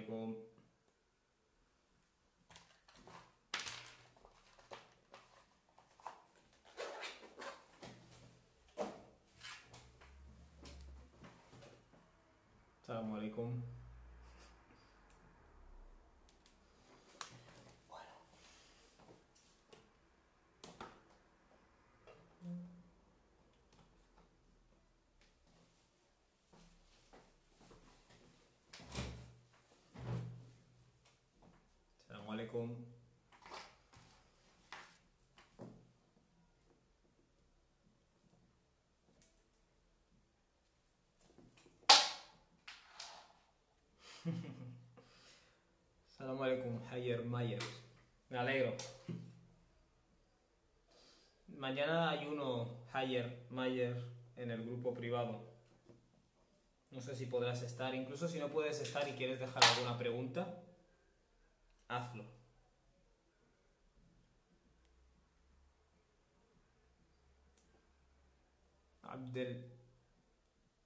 alaikum. Assalamu alaikum. Assalamu alaikum. Assalamu alaikum, Hayer Mayer. Me alegro. Mañana hay uno, Hayer Mayer, en el grupo privado. No sé si podrás estar. Incluso si no puedes estar y quieres dejar alguna pregunta, hazlo.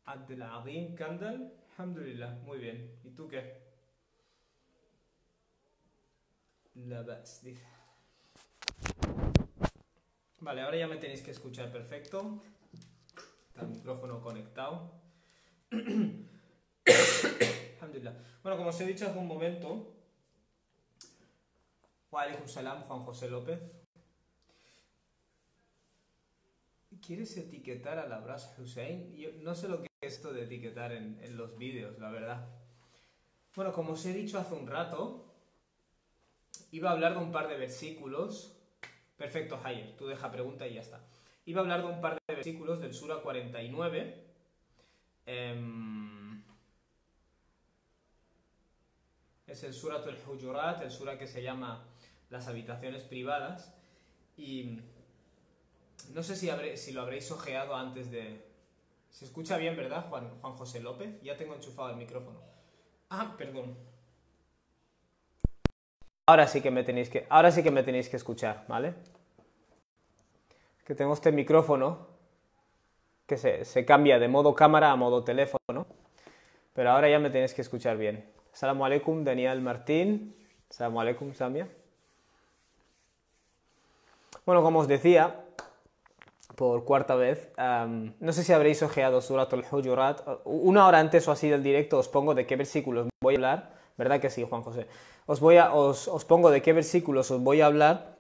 Abdelazim Kandal, alhamdulillah, muy bien. ¿Y tú qué? La bas, dice. Vale, ahora ya me tenéis que escuchar perfecto. Está el micrófono conectado. Alhamdulillah. Bueno, como os he dicho hace un momento. Wa alaikum salam, Juan José López. ¿Quieres etiquetar al Abras Hussein? Yo no sé lo que es esto de etiquetar en los vídeos, la verdad. Bueno, como os he dicho hace un rato, iba a hablar de un par de versículos. Perfecto, Hayer, tú deja pregunta y ya está. Iba a hablar de un par de versículos del Sura 49. Es el Surat al-Hujurat, el Sura que se llama Las habitaciones privadas. Y no sé si lo habréis ojeado antes de... Se escucha bien, ¿verdad, Juan José López? Ya tengo enchufado el micrófono. Ah, perdón. Ahora sí que me tenéis que escuchar, ¿vale? Que tengo este micrófono que se cambia de modo cámara a modo teléfono, pero ahora ya me tenéis que escuchar bien. Assalamu alaikum, Daniel Martín. Assalamu alaikum, Samia. Bueno, como os decía, por cuarta vez, no sé si habréis ojeado Surat al-Hujurat. Una hora antes o así del directo os pongo de qué versículos voy a hablar. ¿Verdad que sí, Juan José? Os pongo de qué versículos os voy a hablar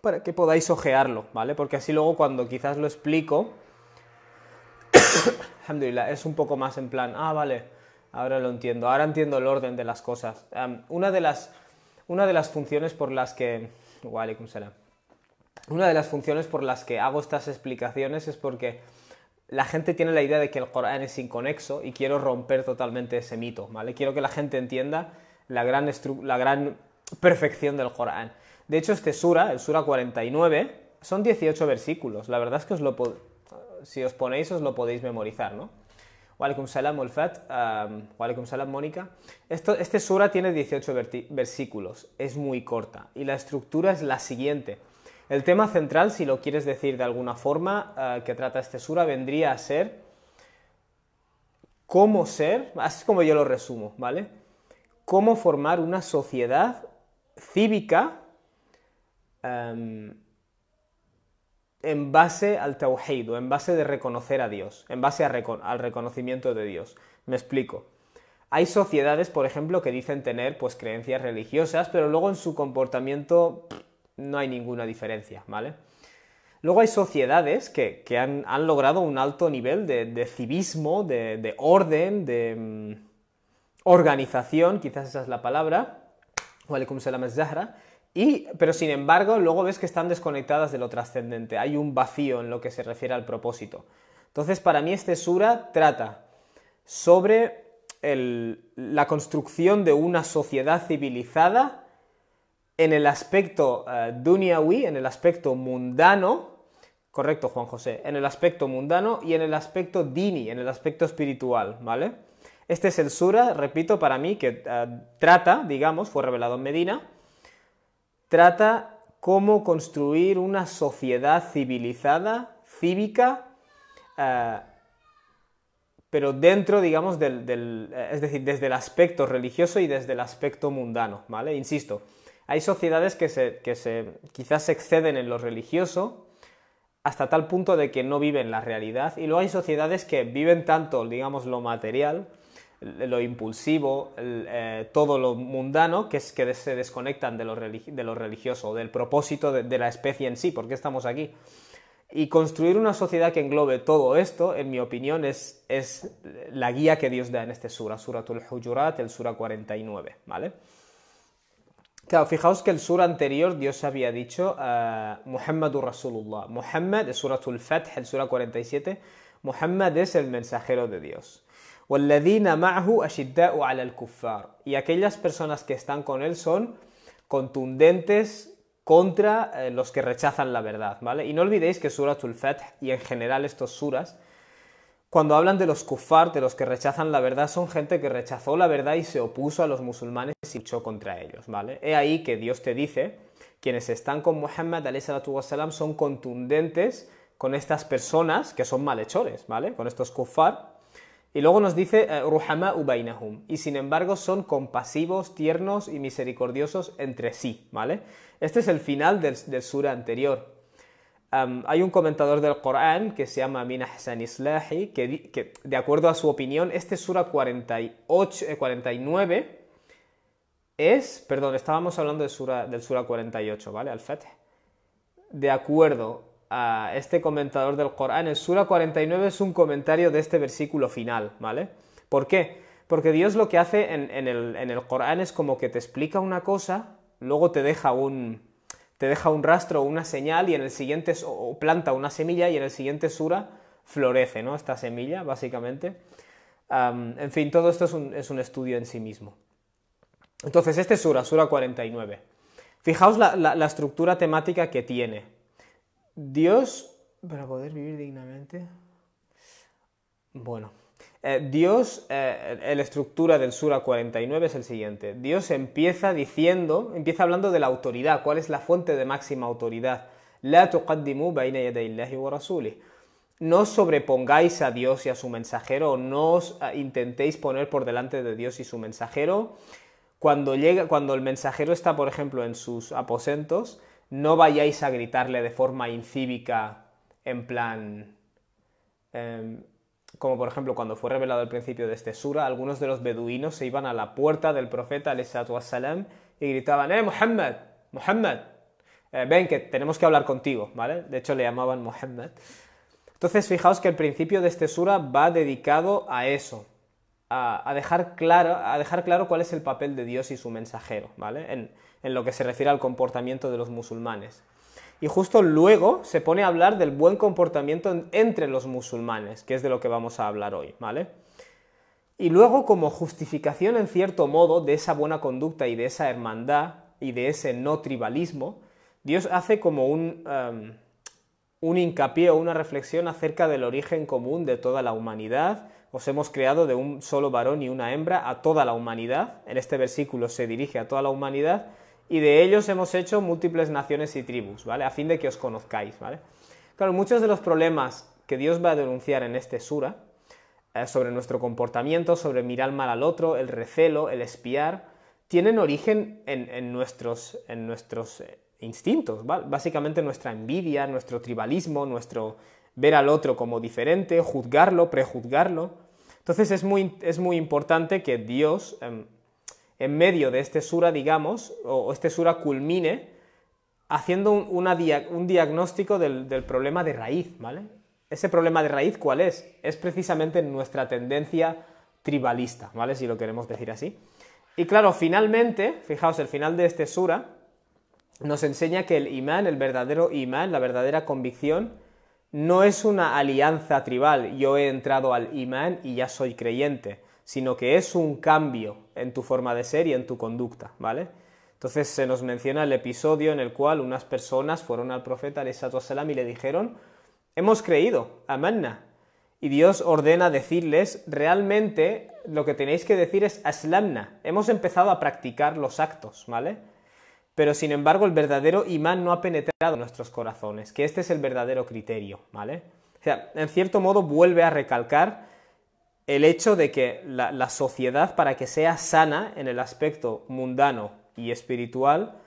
para que podáis ojearlo, ¿vale? Porque así luego cuando quizás lo explico, alhamdulillah, es un poco más en plan, vale, ahora lo entiendo, ahora entiendo el orden de las cosas. Una de las funciones por las que... Wa alaikum salam. Una de las funciones por las que hago estas explicaciones es porque la gente tiene la idea de que el Corán es inconexo y quiero romper totalmente ese mito, ¿vale? Quiero que la gente entienda la gran perfección del Corán. De hecho, el Sura 49, son 18 versículos. La verdad es que si os ponéis os lo podéis memorizar, ¿no? Wa alaikum salam, Ulfat. Wa alaikum salam, Mónica. Este Sura tiene 18 versículos. Es muy corta. Y la estructura es la siguiente. El tema central, si lo quieres decir de alguna forma, que trata este Sura, vendría a ser cómo ser, así es como yo lo resumo, ¿vale? Cómo formar una sociedad cívica en base al tawhid, o en base de reconocer a Dios, en base al reconocimiento de Dios. Me explico. Hay sociedades, por ejemplo, que dicen tener pues creencias religiosas, pero luego en su comportamiento no hay ninguna diferencia, ¿vale? Luego hay sociedades que han logrado un alto nivel de civismo, de orden, de organización, quizás esa es la palabra, wa alaikum salam az-Zahra, pero sin embargo luego ves que están desconectadas de lo trascendente, hay un vacío en lo que se refiere al propósito. Entonces, para mí este sura trata sobre la construcción de una sociedad civilizada en el aspecto dunyawi, en el aspecto mundano, correcto, Juan José, en el aspecto mundano y en el aspecto dini, en el aspecto espiritual, ¿vale? Este es el sura, repito, para mí, que trata, digamos, fue revelado en Medina, trata cómo construir una sociedad civilizada, cívica, pero dentro, digamos, es decir, desde el aspecto religioso y desde el aspecto mundano, ¿vale? Insisto, hay sociedades que quizás se exceden en lo religioso hasta tal punto de que no viven la realidad, y luego hay sociedades que viven tanto, digamos, lo material, lo impulsivo, todo lo mundano, que se desconectan de lo religioso, del propósito de la especie en sí, ¿por qué estamos aquí? Y construir una sociedad que englobe todo esto, en mi opinión, es la guía que Dios da en este sura, Suratul Hujurat, el sura 49, ¿vale? Claro, fijaos que el sura anterior Dios había dicho Muhammadur Rasulullah. Muhammad es Suratul Fath, el sura 47. Muhammad es el mensajero de Dios. وَالَّذِينَ مَعْهُ أَشِدَّاءُ عَلَى الْكُفَّارِ. Y aquellas personas que están con él son contundentes contra los que rechazan la verdad, ¿vale? Y no olvidéis que Suratul Fath y en general estos suras, cuando hablan de los kuffar, de los que rechazan la verdad, son gente que rechazó la verdad y se opuso a los musulmanes y luchó contra ellos, ¿vale? He ahí que Dios te dice, quienes están con Muhammad a.s. son contundentes con estas personas que son malhechores, ¿vale? Con estos kuffar. Y luego nos dice ruhama'u bainahum, y sin embargo son compasivos, tiernos y misericordiosos entre sí, ¿vale? Este es el final del sura anterior. Hay un comentador del Corán que se llama Amin Ahsan Islahi, que de acuerdo a su opinión, este sura 49 estábamos hablando del sura 48, ¿vale? Al-Fath. De acuerdo a este comentador del Corán, el sura 49 es un comentario de este versículo final, ¿vale? ¿Por qué? Porque Dios lo que hace en el Corán es como que te explica una cosa, luego te deja un rastro o una señal, y en el siguiente, o planta una semilla, y en el siguiente sura florece, ¿no? Esta semilla, básicamente. En fin, todo esto es un estudio en sí mismo. Entonces, este sura 49. Fijaos la estructura temática que tiene. Dios, para poder vivir dignamente... Bueno, la estructura del sura 49 es el siguiente. Dios empieza hablando de la autoridad. ¿Cuál es la fuente de máxima autoridad? La tuqaddimu bayna yaday Allahi wa rasulih. No os sobrepongáis a Dios y a su mensajero, no os intentéis poner por delante de Dios y su mensajero. Cuando el mensajero está, por ejemplo, en sus aposentos, no vayáis a gritarle de forma incívica, en plan... como por ejemplo cuando fue revelado al principio de este sura, algunos de los beduinos se iban a la puerta del profeta ﷺ y gritaban: Muhammad, Muhammad, ven que tenemos que hablar contigo, ¿vale? De hecho le llamaban Muhammad. Entonces fijaos que el principio de este sura va dedicado a eso, a dejar claro cuál es el papel de Dios y su mensajero, ¿vale? En lo que se refiere al comportamiento de los musulmanes. Y justo luego se pone a hablar del buen comportamiento entre los musulmanes, que es de lo que vamos a hablar hoy, ¿vale? Y luego, como justificación en cierto modo de esa buena conducta y de esa hermandad y de ese no tribalismo, Dios hace como un hincapié o una reflexión acerca del origen común de toda la humanidad. Os hemos creado de un solo varón y una hembra a toda la humanidad. En este versículo se dirige a toda la humanidad. Y de ellos hemos hecho múltiples naciones y tribus, ¿vale? A fin de que os conozcáis, ¿vale? Claro, muchos de los problemas que Dios va a denunciar en este sura, sobre nuestro comportamiento, sobre mirar mal al otro, el recelo, el espiar, tienen origen en nuestros instintos, ¿vale? Básicamente nuestra envidia, nuestro tribalismo, nuestro ver al otro como diferente, juzgarlo, prejuzgarlo. Entonces es muy importante que Dios... en medio de este sura, digamos, o este sura culmine haciendo un diagnóstico del problema de raíz, ¿vale? Ese problema de raíz, ¿cuál es? Es precisamente nuestra tendencia tribalista, ¿vale? Si lo queremos decir así. Y claro, finalmente, fijaos, el final de este sura nos enseña que el imán, el verdadero imán, la verdadera convicción, no es una alianza tribal. Yo he entrado al imán y ya soy creyente, sino que es un cambio en tu forma de ser y en tu conducta, ¿vale? Entonces se nos menciona el episodio en el cual unas personas fueron al profeta ﷺ y le dijeron: hemos creído, amanna. Y Dios ordena decirles: realmente lo que tenéis que decir es aslamna, hemos empezado a practicar los actos, ¿vale? Pero sin embargo el verdadero imán no ha penetrado en nuestros corazones, que este es el verdadero criterio, ¿vale? O sea, en cierto modo vuelve a recalcar el hecho de que la sociedad, para que sea sana en el aspecto mundano y espiritual,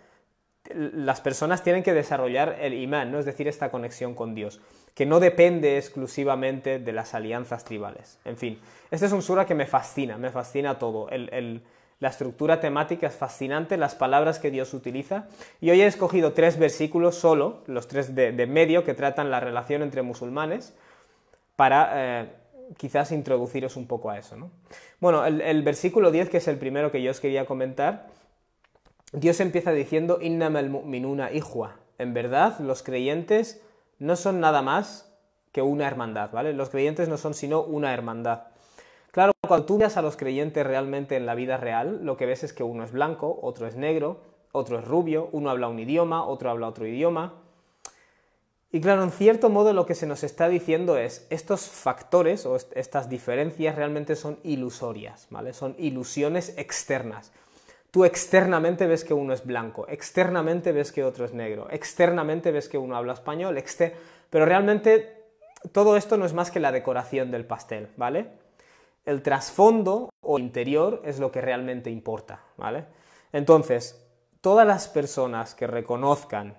las personas tienen que desarrollar el imán, ¿no? Es decir, esta conexión con Dios, que no depende exclusivamente de las alianzas tribales. En fin, este es un sura que me fascina todo. La estructura temática es fascinante, las palabras que Dios utiliza, y hoy he escogido 3 versículos solo, los 3 de medio, que tratan la relación entre musulmanes, para quizás introduciros un poco a eso, ¿no? Bueno, el versículo 10, que es el primero que yo os quería comentar, Dios empieza diciendo, innamal mu'minuna ikhwa. En verdad, los creyentes no son nada más que una hermandad, ¿vale? Los creyentes no son sino una hermandad. Claro, cuando tú veas a los creyentes realmente en la vida real, lo que ves es que uno es blanco, otro es negro, otro es rubio, uno habla un idioma, otro habla otro idioma. Y claro, en cierto modo lo que se nos está diciendo es, estos factores o estas diferencias realmente son ilusorias, ¿vale? Son ilusiones externas. Tú externamente ves que uno es blanco, externamente ves que otro es negro, externamente ves que uno habla español, pero realmente todo esto no es más que la decoración del pastel, ¿vale? El trasfondo o interior es lo que realmente importa, ¿vale? Entonces, todas las personas que reconozcan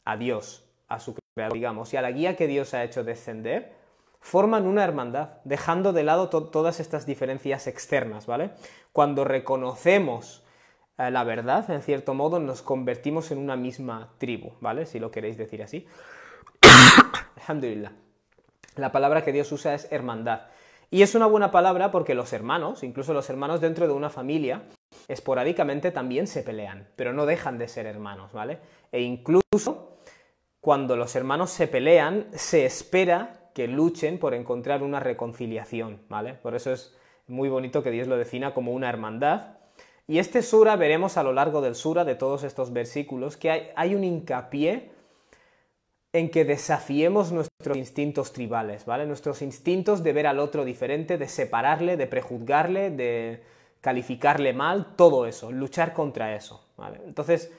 a Dios, a su creador, digamos, y a la guía que Dios ha hecho descender, forman una hermandad, dejando de lado todas estas diferencias externas, ¿vale? Cuando reconocemos la verdad, en cierto modo, nos convertimos en una misma tribu, ¿vale? Si lo queréis decir así. Alhamdulillah. La palabra que Dios usa es hermandad. Y es una buena palabra porque los hermanos, incluso los hermanos dentro de una familia, esporádicamente también se pelean, pero no dejan de ser hermanos, ¿vale? E incluso cuando los hermanos se pelean, se espera que luchen por encontrar una reconciliación, ¿vale? Por eso es muy bonito que Dios lo defina como una hermandad. Y este sura, veremos a lo largo del sura, de todos estos versículos, que hay un hincapié en que desafiemos nuestros instintos tribales, ¿vale? Nuestros instintos de ver al otro diferente, de separarle, de prejuzgarle, de calificarle mal, todo eso, luchar contra eso, ¿vale? Entonces,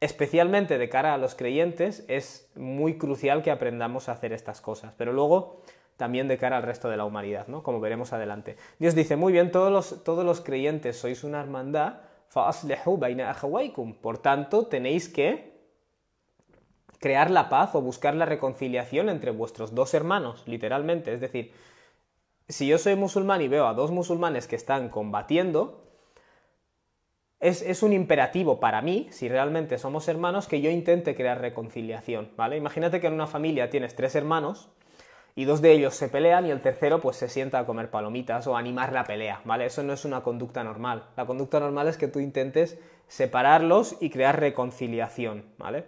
especialmente de cara a los creyentes, es muy crucial que aprendamos a hacer estas cosas, pero luego también de cara al resto de la humanidad, ¿no? Como veremos adelante. Dios dice, muy bien, todos los creyentes sois una hermandad, فَأَصْلِحُوا بَيْنَ أَخَوَيْكُمْ. Por tanto, tenéis que crear la paz o buscar la reconciliación entre vuestros dos hermanos, literalmente. Es decir, si yo soy musulmán y veo a 2 musulmanes que están combatiendo, es un imperativo para mí, si realmente somos hermanos, que yo intente crear reconciliación, ¿vale? Imagínate que en una familia tienes 3 hermanos, y 2 de ellos se pelean y el tercero pues se sienta a comer palomitas o a animar la pelea, ¿vale? Eso no es una conducta normal. La conducta normal es que tú intentes separarlos y crear reconciliación, ¿vale?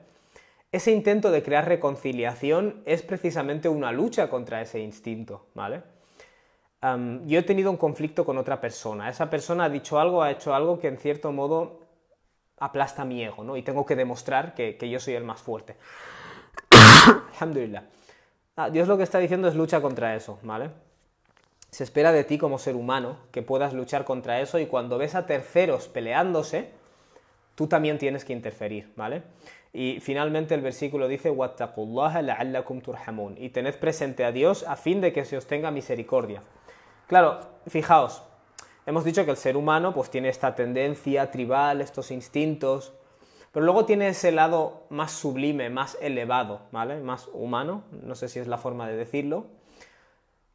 Ese intento de crear reconciliación es precisamente una lucha contra ese instinto, ¿vale? Yo he tenido un conflicto con otra persona. Esa persona ha dicho algo, ha hecho algo que en cierto modo aplasta mi ego, ¿no? Y tengo que demostrar que yo soy el más fuerte. Alhamdulillah. Dios lo que está diciendo es lucha contra eso, ¿vale? Se espera de ti como ser humano que puedas luchar contra eso y cuando ves a terceros peleándose, tú también tienes que interferir, ¿vale? Y finalmente el versículo dice وَاتَّقُوا لَعَلَّكُمْ تُرْحَمُونَ y tened presente a Dios a fin de que se os tenga misericordia. Claro, fijaos, hemos dicho que el ser humano pues tiene esta tendencia tribal, estos instintos, pero luego tiene ese lado más sublime, más elevado, ¿vale? Más humano, no sé si es la forma de decirlo.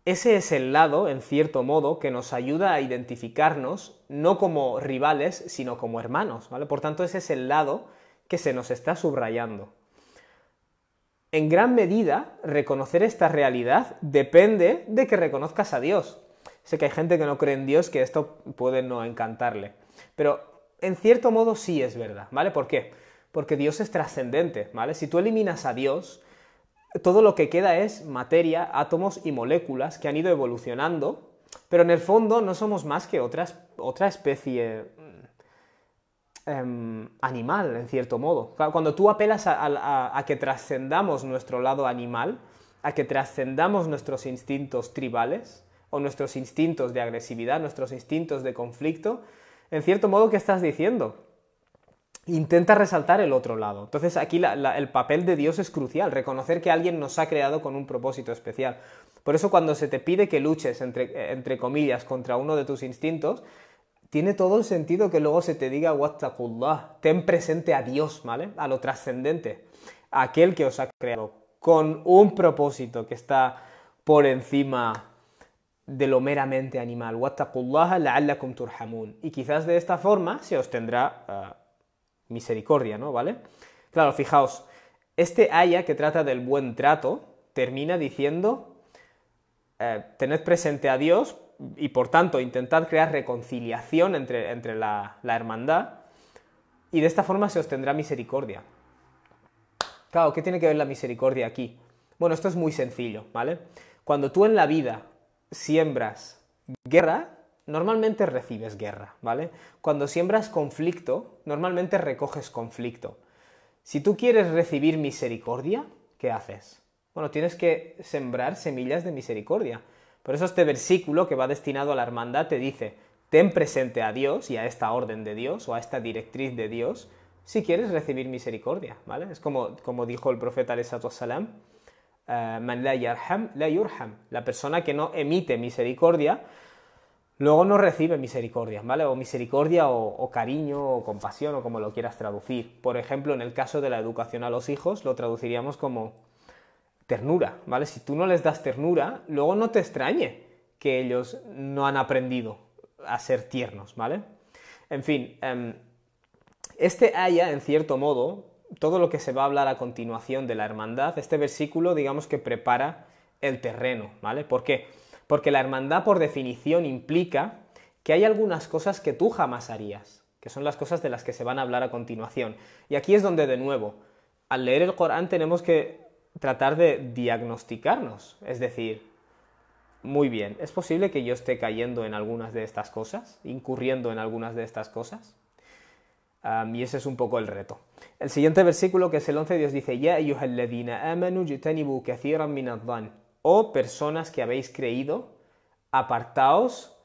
Ese es el lado, en cierto modo, que nos ayuda a identificarnos no como rivales, sino como hermanos, ¿vale? Por tanto, ese es el lado que se nos está subrayando. En gran medida, reconocer esta realidad depende de que reconozcas a Dios. Sé que hay gente que no cree en Dios, que esto puede no encantarle, pero en cierto modo sí es verdad, ¿vale? ¿Por qué? Porque Dios es trascendente, ¿vale? Si tú eliminas a Dios, todo lo que queda es materia, átomos y moléculas que han ido evolucionando, pero en el fondo no somos más que otra especie animal, en cierto modo. Cuando tú apelas a que trascendamos nuestro lado animal, a que trascendamos nuestros instintos tribales, o nuestros instintos de agresividad, nuestros instintos de conflicto, en cierto modo, ¿qué estás diciendo? Intenta resaltar el otro lado. Entonces aquí el papel de Dios es crucial, reconocer que alguien nos ha creado con un propósito especial. Por eso cuando se te pide que luches, entre comillas, contra uno de tus instintos, tiene todo el sentido que luego se te diga wattaqullah, ten presente a Dios, ¿vale? A lo trascendente, a aquel que os ha creado, con un propósito que está por encima de lo meramente animal. Wattaqullaha la'allakum turhamun. Y quizás de esta forma se os tendrá misericordia, ¿no? ¿Vale? Claro, fijaos, este aya que trata del buen trato termina diciendo tened presente a Dios y por tanto intentad crear reconciliación entre la hermandad y de esta forma se os tendrá misericordia. Claro, ¿qué tiene que ver la misericordia aquí? Bueno, esto es muy sencillo, ¿vale? Cuando tú en la vida siembras guerra, normalmente recibes guerra, ¿vale? Cuando siembras conflicto, normalmente recoges conflicto. Si tú quieres recibir misericordia, ¿qué haces? Bueno, tienes que sembrar semillas de misericordia. Por eso este versículo que va destinado a la hermandad te dice, ten presente a Dios y a esta orden de Dios o a esta directriz de Dios si quieres recibir misericordia, ¿vale? Es como dijo el profeta alayhi salam, man la yarham, la yurham. La persona que no emite misericordia, luego no recibe misericordia, ¿vale? O misericordia o cariño o compasión o como lo quieras traducir. Por ejemplo, en el caso de la educación a los hijos, lo traduciríamos como ternura, ¿vale? Si tú no les das ternura, luego no te extrañe que ellos no han aprendido a ser tiernos, ¿vale? En fin, este aya, en cierto modo, todo lo que se va a hablar a continuación de la hermandad, este versículo, digamos que prepara el terreno, ¿vale? ¿Por qué? Porque la hermandad, por definición, implica que hay algunas cosas que tú jamás harías, que son las cosas de las que se van a hablar a continuación. Y aquí es donde, de nuevo, al leer el Corán tenemos que tratar de diagnosticarnos, es decir, muy bien, ¿es posible que yo esté cayendo en algunas de estas cosas, incurriendo en algunas de estas cosas? Y ese es un poco el reto. El siguiente versículo, que es el 11, Dios dice, Ya ayyuhalladhina amanu jtanibu kathiran min adh-dhann. O personas que habéis creído, apartaos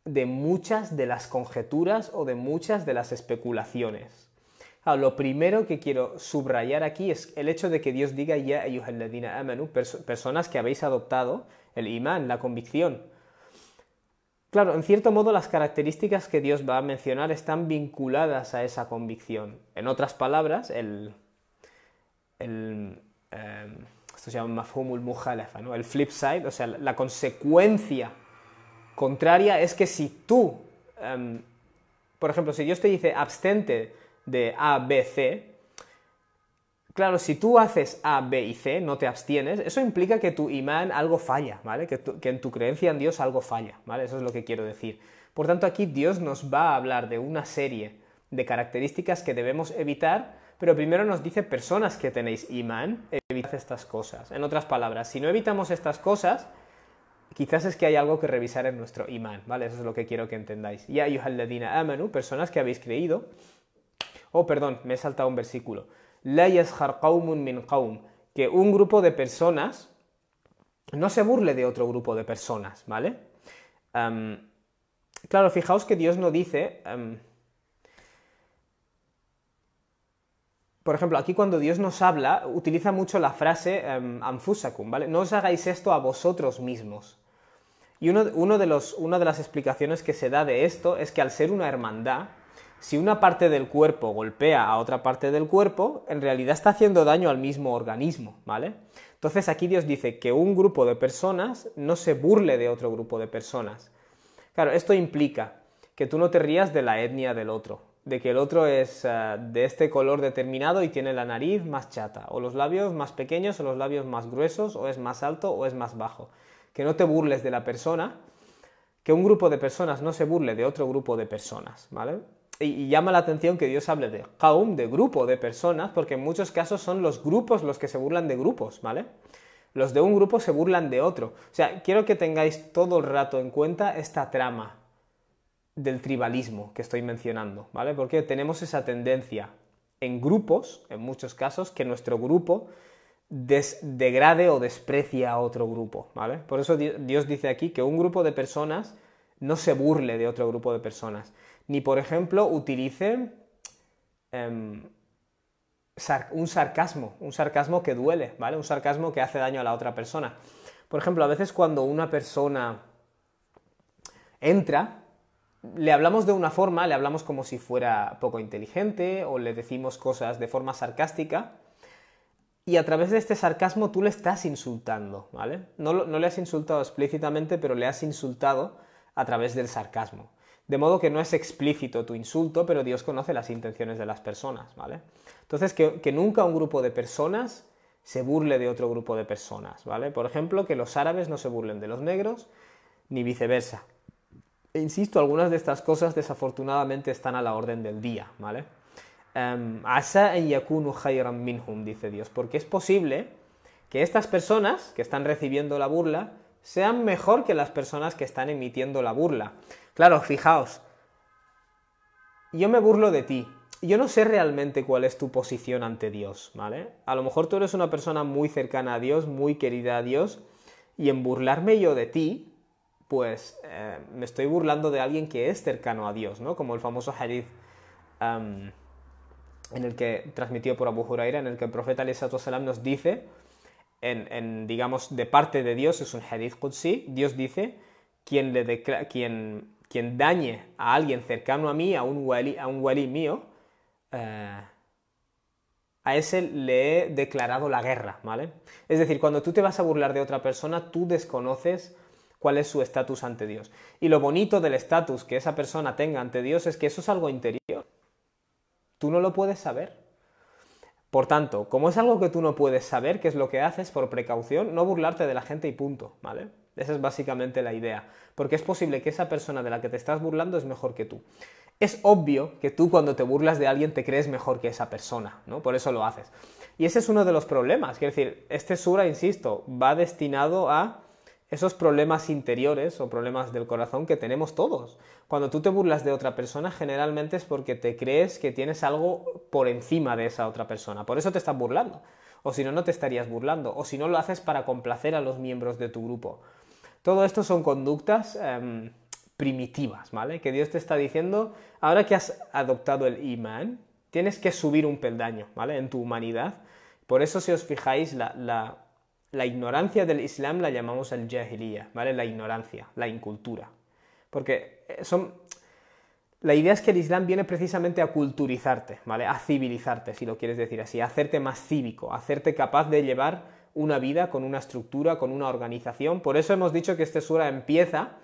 de muchas de las conjeturas o de muchas de las especulaciones. Lo primero que quiero subrayar aquí es el hecho de que Dios diga Ya ayyuhalladhina amanu, personas que habéis adoptado el imán, la convicción. Claro, en cierto modo las características que Dios va a mencionar están vinculadas a esa convicción. En otras palabras, esto se llama mafhumul mukhalafa, ¿no? El flip side, o sea, la consecuencia contraria es que si tú, por ejemplo, si Dios te dice abstente de A, B, C, claro, si tú haces A, B y C, no te abstienes, eso implica que tu imán algo falla, ¿vale? Que en tu creencia en Dios algo falla, ¿vale? Eso es lo que quiero decir. Por tanto, aquí Dios nos va a hablar de una serie de características que debemos evitar, pero primero nos dice personas que tenéis imán, evitad estas cosas. En otras palabras, si no evitamos estas cosas, quizás es que hay algo que revisar en nuestro imán, ¿vale? Eso es lo que quiero que entendáis. Ya ayyuhalladhina amanu, personas que habéis creído. Oh, perdón, me he saltado un versículo. La yaskhar qawmun min qawm, que un grupo de personas no se burle de otro grupo de personas, ¿vale? Claro, fijaos que Dios no dice... por ejemplo, aquí cuando Dios nos habla, utiliza mucho la frase anfusakum, ¿vale? No os hagáis esto a vosotros mismos. Y una de las explicaciones que se da de esto es que al ser una hermandad, si una parte del cuerpo golpea a otra parte del cuerpo, en realidad está haciendo daño al mismo organismo, ¿vale? Entonces aquí Dios dice que un grupo de personas no se burle de otro grupo de personas. Claro, esto implica que tú no te rías de la etnia del otro, de que el otro es de este color determinado y tiene la nariz más chata, o los labios más pequeños, o los labios más gruesos, o es más alto, o es más bajo. Que no te burles de la persona, que un grupo de personas no se burle de otro grupo de personas, ¿vale? Y llama la atención que Dios hable de qaum, de grupo de personas, porque en muchos casos son los grupos los que se burlan de grupos, ¿vale? Los de un grupo se burlan de otro. O sea, quiero que tengáis todo el rato en cuenta esta trama del tribalismo que estoy mencionando, ¿vale? Porque tenemos esa tendencia en grupos, en muchos casos, que nuestro grupo degrade o desprecie a otro grupo, ¿vale? Por eso Dios dice aquí que un grupo de personas no se burle de otro grupo de personas. Ni, por ejemplo, utilice un sarcasmo que duele, ¿vale? Un sarcasmo que hace daño a la otra persona. Por ejemplo, a veces cuando una persona entra, le hablamos de una forma, le hablamos como si fuera poco inteligente o le decimos cosas de forma sarcástica y a través de este sarcasmo tú le estás insultando, ¿vale? No le has insultado explícitamente, pero le has insultado a través del sarcasmo. De modo que no es explícito tu insulto, pero Dios conoce las intenciones de las personas, ¿vale? Entonces, que nunca un grupo de personas se burle de otro grupo de personas, ¿vale? Por ejemplo, que los árabes no se burlen de los negros, ni viceversa. E insisto, algunas de estas cosas desafortunadamente están a la orden del día, ¿vale? Asa en yakunu khayran minhum, dice Dios, porque es posible que estas personas que están recibiendo la burla sean mejor que las personas que están emitiendo la burla. Claro, fijaos, yo me burlo de ti, yo no sé realmente cuál es tu posición ante Dios, ¿vale? A lo mejor tú eres una persona muy cercana a Dios, muy querida a Dios, y en burlarme yo de ti, pues me estoy burlando de alguien que es cercano a Dios, ¿no? Como el famoso hadith en el que transmitió por Abu Huraira, en el que el profeta ﷺ nos dice, digamos, de parte de Dios, es un hadith qudsi, Dios dice, quien dañe a alguien cercano a mí, a un wali mío, a ese le he declarado la guerra, ¿vale? Es decir, cuando tú te vas a burlar de otra persona, tú desconoces cuál es su estatus ante Dios. Y lo bonito del estatus que esa persona tenga ante Dios es que eso es algo interior. Tú no lo puedes saber. Por tanto, como es algo que tú no puedes saber, ¿qué es lo que haces? Por precaución, no burlarte de la gente y punto, ¿vale? Esa es básicamente la idea. Porque es posible que esa persona de la que te estás burlando es mejor que tú. Es obvio que tú cuando te burlas de alguien te crees mejor que esa persona, ¿no? Por eso lo haces. Y ese es uno de los problemas. Quiero decir, este sura, insisto, va destinado a esos problemas interiores o problemas del corazón que tenemos todos. Cuando tú te burlas de otra persona, generalmente es porque te crees que tienes algo por encima de esa otra persona. Por eso te estás burlando. O si no, no te estarías burlando. O si no, lo haces para complacer a los miembros de tu grupo. Todo esto son conductas primitivas, ¿vale? Que Dios te está diciendo, ahora que has adoptado el imán, tienes que subir un peldaño, ¿vale? En tu humanidad. Por eso, si os fijáis, la ignorancia del Islam la llamamos el jahiliya, ¿vale? La ignorancia, la incultura. Porque la idea es que el Islam viene precisamente a culturizarte, ¿vale? A civilizarte, si lo quieres decir así, a hacerte más cívico, a hacerte capaz de llevar una vida con una estructura, con una organización. Por eso hemos dicho que este sura empieza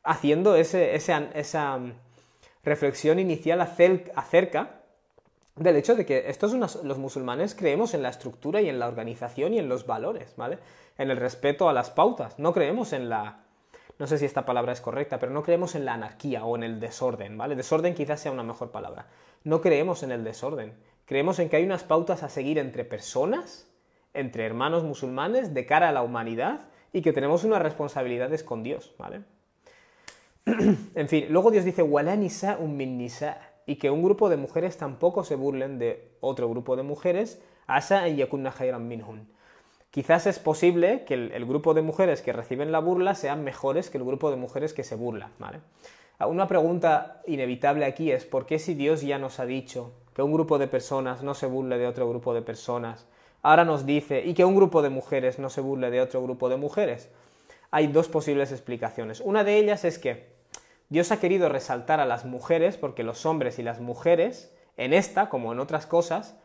haciendo esa reflexión inicial acerca del hecho de que los musulmanes creemos en la estructura y en la organización y en los valores, ¿vale? En el respeto a las pautas. No creemos en no sé si esta palabra es correcta, pero no creemos en la anarquía o en el desorden, ¿vale? Desorden quizás sea una mejor palabra. No creemos en el desorden. Creemos en que hay unas pautas a seguir entre personas, entre hermanos musulmanes, de cara a la humanidad, y que tenemos unas responsabilidades con Dios, ¿vale? En fin, luego Dios dice, وَلَا نِسَاءٌ مِّن نِسَاءٍ, y que un grupo de mujeres tampoco se burlen de otro grupo de mujeres, asa en yakunna khayran minhun. Quizás es posible que el grupo de mujeres que reciben la burla sean mejores que el grupo de mujeres que se burlan, ¿vale? Una pregunta inevitable aquí es, ¿por qué si Dios ya nos ha dicho que un grupo de personas no se burle de otro grupo de personas, ahora nos dice, y que un grupo de mujeres no se burle de otro grupo de mujeres? Hay dos posibles explicaciones. Una de ellas es que Dios ha querido resaltar a las mujeres porque los hombres y las mujeres, en esta, como en otras cosas,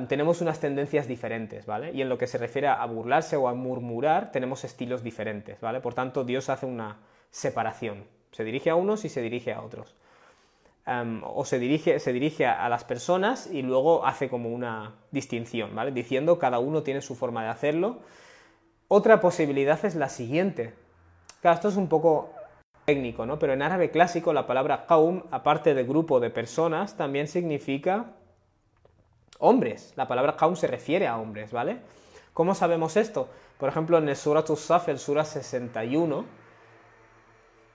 tenemos unas tendencias diferentes, ¿vale? Y en lo que se refiere a burlarse o a murmurar, tenemos estilos diferentes, ¿vale? Por tanto, Dios hace una separación. Se dirige a unos y se dirige a otros. O se dirige a las personas y luego hace como una distinción, ¿vale? Diciendo cada uno tiene su forma de hacerlo. Otra posibilidad es la siguiente. Claro, esto es un poco técnico, ¿no? Pero en árabe clásico la palabra qaum, aparte de grupo de personas, también significa hombres. La palabra qaum se refiere a hombres, ¿vale? ¿Cómo sabemos esto? Por ejemplo, en el Surat As-Saf, el Sura 61,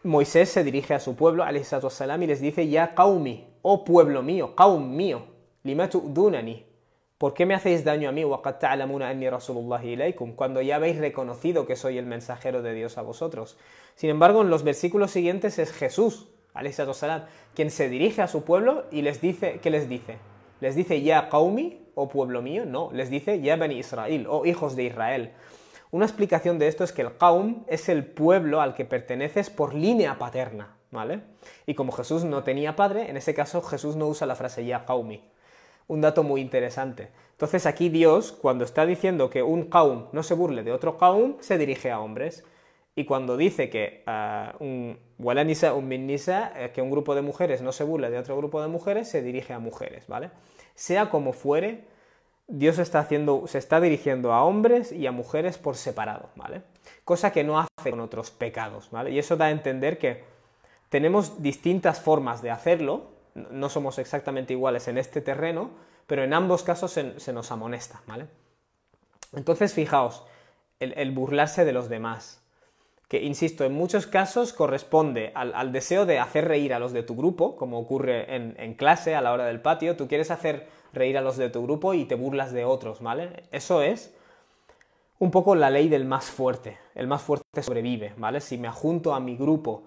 Moisés se dirige a su pueblo, alayhi salatu wassalam, y les dice, ya qaumi, oh pueblo mío, qaum mío, lima tu'dunani, ¿por qué me hacéis daño a mí? وَقَدْ تَعْلَمُونَ أَنِّي رَسُولُ اللَّهِ إِلَيْكُمْ, cuando ya habéis reconocido que soy el mensajero de Dios a vosotros. Sin embargo, en los versículos siguientes es Jesús, alayhi salatu wassalam, quien se dirige a su pueblo y les dice, ¿qué les dice? ¿Les dice ya qaumi, oh pueblo mío? No, les dice ya bani Israel, oh hijos de Israel. Una explicación de esto es que el qaum es el pueblo al que perteneces por línea paterna, ¿vale? Y como Jesús no tenía padre, en ese caso Jesús no usa la frase ya qaumi. Un dato muy interesante. Entonces aquí Dios, cuando está diciendo que un qaum no se burle de otro qaum, se dirige a hombres. Y cuando dice que wala nisa'un min nisa, que un grupo de mujeres no se burle de otro grupo de mujeres, se dirige a mujeres, ¿vale? Sea como fuere, Dios se está dirigiendo a hombres y a mujeres por separado, ¿vale? Cosa que no hace con otros pecados, ¿vale? Y eso da a entender que tenemos distintas formas de hacerlo, no somos exactamente iguales en este terreno, pero en ambos casos se nos amonesta, ¿vale? Entonces, fijaos, el burlarse de los demás, que, insisto, en muchos casos corresponde al deseo de hacer reír a los de tu grupo, como ocurre en clase, a la hora del patio. Tú quieres hacer reír a los de tu grupo y te burlas de otros, ¿vale? Eso es un poco la ley del más fuerte. El más fuerte sobrevive, ¿vale? Si me ajunto a mi grupo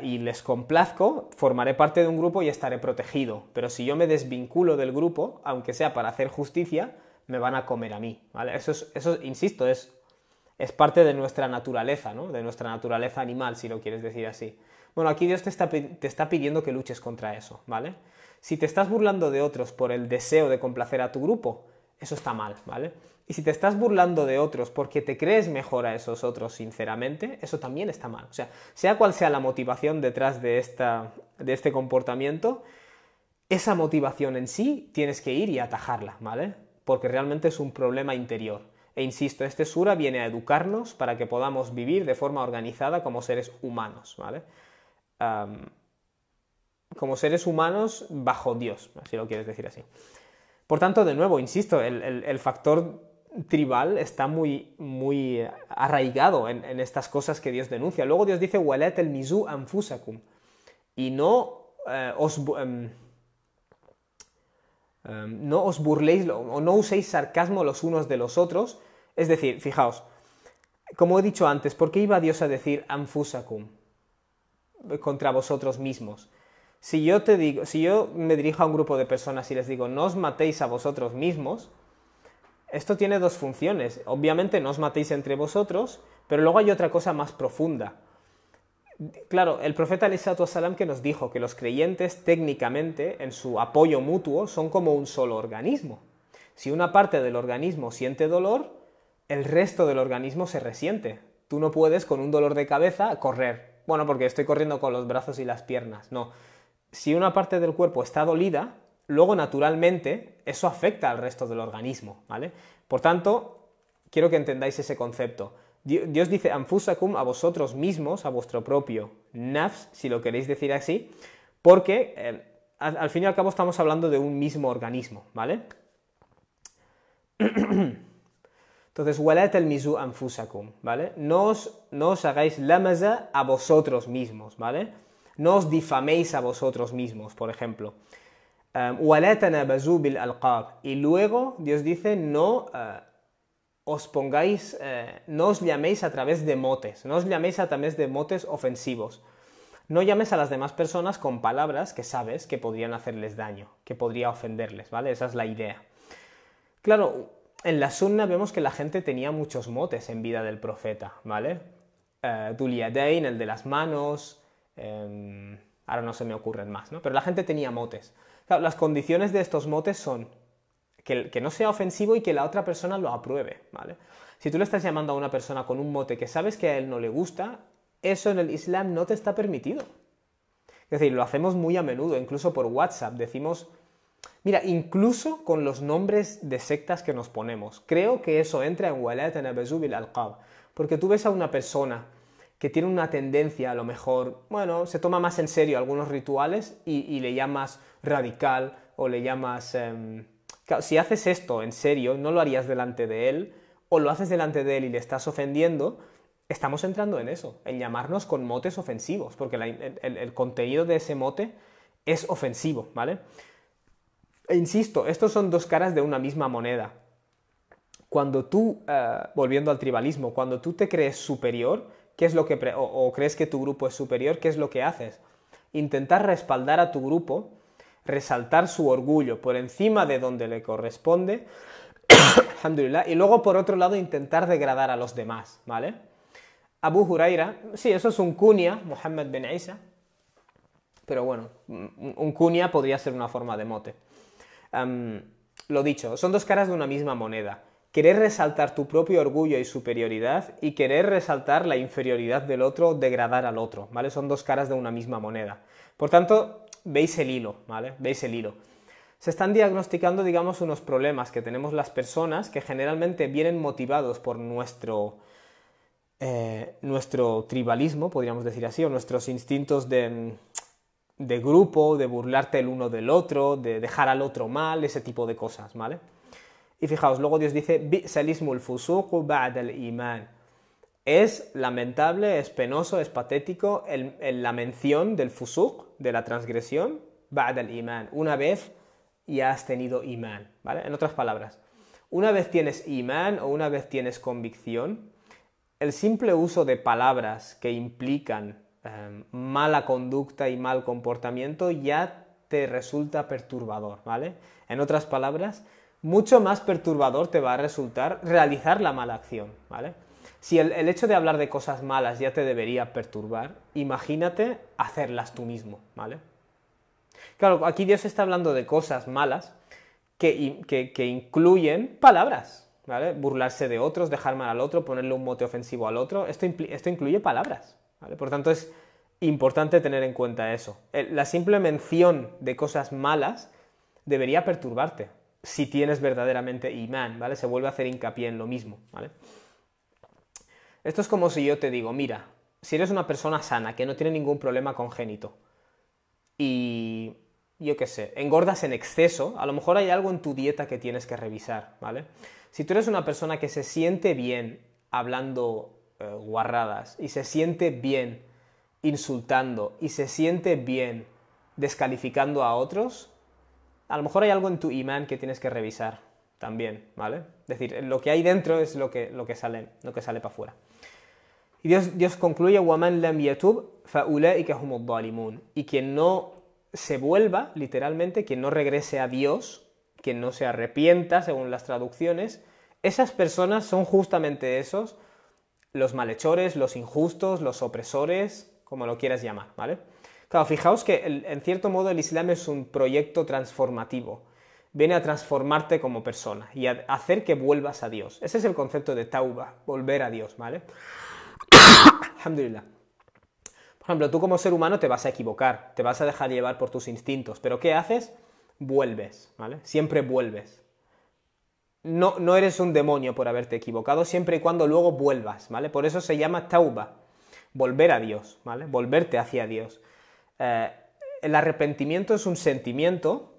y les complazco, formaré parte de un grupo y estaré protegido. Pero si yo me desvinculo del grupo, aunque sea para hacer justicia, me van a comer a mí, ¿vale? Eso insisto, es parte de nuestra naturaleza, ¿no? De nuestra naturaleza animal, si lo quieres decir así. Bueno, aquí Dios te está pidiendo que luches contra eso, ¿vale? Si te estás burlando de otros por el deseo de complacer a tu grupo, eso está mal, ¿vale? Y si te estás burlando de otros porque te crees mejor a esos otros sinceramente, eso también está mal. O sea cual sea la motivación detrás de este comportamiento, esa motivación en sí tienes que ir y atajarla, ¿vale? Porque realmente es un problema interior. E insisto, este sura viene a educarnos para que podamos vivir de forma organizada como seres humanos, ¿vale? Como seres humanos bajo Dios, si lo quieres decir así. Por tanto, de nuevo, insisto, el factor tribal está muy, muy arraigado en estas cosas que Dios denuncia. Luego Dios dice, وَلَا تَلْمِزُوا أَنفُسَكُمْ, y no os burléis o no uséis sarcasmo los unos de los otros. Es decir, fijaos, como he dicho antes, ¿por qué iba Dios a decir anfusakum contra vosotros mismos? Si yo me dirijo a un grupo de personas y les digo no os matéis a vosotros mismos, esto tiene dos funciones. Obviamente no os matéis entre vosotros, pero luego hay otra cosa más profunda. Claro, el profeta Alisatu Wasalam que nos dijo que los creyentes técnicamente en su apoyo mutuo son como un solo organismo. Si una parte del organismo siente dolor, el resto del organismo se resiente. Tú no puedes con un dolor de cabeza correr. Bueno, porque estoy corriendo con los brazos y las piernas. No. Si una parte del cuerpo está dolida, luego naturalmente eso afecta al resto del organismo, ¿vale? Por tanto, quiero que entendáis ese concepto. Dios dice anfusakum, a vosotros mismos, a vuestro propio nafs, si lo queréis decir así, porque al fin y al cabo estamos hablando de un mismo organismo, ¿vale? Entonces, وَلَا تَلْمِزُوا أَنفُسَكُمْ, ¿vale? No os hagáis lamaza a vosotros mismos, ¿vale? No os difaméis a vosotros mismos, por ejemplo. وَلَا تَنَابَزُوا بِالْأَلْقَابِ, y luego Dios dice no os llaméis a través de motes, no os llaméis a través de motes ofensivos. No llames a las demás personas con palabras que sabes que podrían hacerles daño, que podría ofenderles, ¿vale? Esa es la idea. Claro, en la sunna vemos que la gente tenía muchos motes en vida del profeta, ¿vale? Dhul Yadayn, el de las manos, ahora no se me ocurren más, ¿no? Pero la gente tenía motes. Claro, las condiciones de estos motes son que no sea ofensivo y que la otra persona lo apruebe, ¿vale? Si tú le estás llamando a una persona con un mote que sabes que a él no le gusta, eso en el Islam no te está permitido. Es decir, lo hacemos muy a menudo, incluso por WhatsApp, decimos... Mira, incluso con los nombres de sectas que nos ponemos, creo que eso entra en وَلَا تَنَابَزُوا بِالْأَلْقَابِ, porque tú ves a una persona que tiene una tendencia, a lo mejor, bueno, se toma más en serio algunos rituales y le llamas radical o le llamas... Claro, si haces esto en serio, no lo harías delante de él, o lo haces delante de él y le estás ofendiendo, estamos entrando en eso, en llamarnos con motes ofensivos, porque el contenido de ese mote es ofensivo, ¿vale? E insisto, estos son dos caras de una misma moneda. Cuando tú, volviendo al tribalismo, cuando tú te crees superior, ¿qué es lo que o crees que tu grupo es superior, ¿qué es lo que haces? Intentar respaldar a tu grupo, resaltar su orgullo por encima de donde le corresponde, alhamdulillah, y luego por otro lado intentar degradar a los demás, ¿vale? Abu Huraira, sí, eso es un kunya, Muhammad bin Isa, pero bueno, un kunya podría ser una forma de mote. Lo dicho, son dos caras de una misma moneda. Querer resaltar tu propio orgullo y superioridad y querer resaltar la inferioridad del otro, degradar al otro, ¿vale? Son dos caras de una misma moneda. Por tanto, veis el hilo, ¿vale? Veis el hilo. Se están diagnosticando, digamos, unos problemas que tenemos las personas que generalmente vienen motivados por nuestro tribalismo, podríamos decir así, o nuestros instintos de grupo, de burlarte el uno del otro, de dejar al otro mal, ese tipo de cosas, ¿vale? Y fijaos, luego Dios dice, bi'sal ismul fusuqu ba'da al-iman. Es lamentable, es penoso, es patético la mención del fusuq, de la transgresión, ba'da al-iman, una vez ya has tenido imán, ¿vale? En otras palabras, una vez tienes imán o una vez tienes convicción, el simple uso de palabras que implican mala conducta y mal comportamiento ya te resulta perturbador, ¿vale? En otras palabras, mucho más perturbador te va a resultar realizar la mala acción, ¿vale? Si el hecho de hablar de cosas malas ya te debería perturbar, imagínate hacerlas tú mismo, ¿vale? Claro, aquí Dios está hablando de cosas malas que incluyen palabras, ¿vale? Burlarse de otros, dejar mal al otro, ponerle un mote ofensivo al otro, esto incluye palabras, ¿vale? Por tanto, es importante tener en cuenta eso. La simple mención de cosas malas debería perturbarte, si tienes verdaderamente imán, ¿vale? Se vuelve a hacer hincapié en lo mismo, ¿vale? Esto es como si yo te digo, mira, si eres una persona sana, que no tiene ningún problema congénito, y yo qué sé, engordas en exceso, a lo mejor hay algo en tu dieta que tienes que revisar, ¿vale? Si tú eres una persona que se siente bien hablando guarradas y se siente bien insultando y se siente bien descalificando a otros, a lo mejor hay algo en tu imán que tienes que revisar también, ¿vale? Es decir, lo que hay dentro es lo que sale para afuera. Y Dios concluye, وَمَنْ لَمْ يَتُبْ فَأُولَئِكَ هُمُ الظَّالِمُونَ. Y quien no se vuelva, literalmente, quien no regrese a Dios, quien no se arrepienta, según las traducciones, esas personas son justamente esos, los malhechores, los injustos, los opresores, como lo quieras llamar, ¿vale? Claro, fijaos que en cierto modo el Islam es un proyecto transformativo. Viene a transformarte como persona y a hacer que vuelvas a Dios. Ese es el concepto de tauba, volver a Dios, ¿vale? Alhamdulillah. Por ejemplo, tú como ser humano te vas a equivocar, te vas a dejar llevar por tus instintos, pero ¿qué haces? Vuelves, ¿vale? Siempre vuelves. No eres un demonio por haberte equivocado, siempre y cuando luego vuelvas, ¿vale? Por eso se llama tauba, volver a Dios, ¿vale? Volverte hacia Dios. El arrepentimiento es un sentimiento,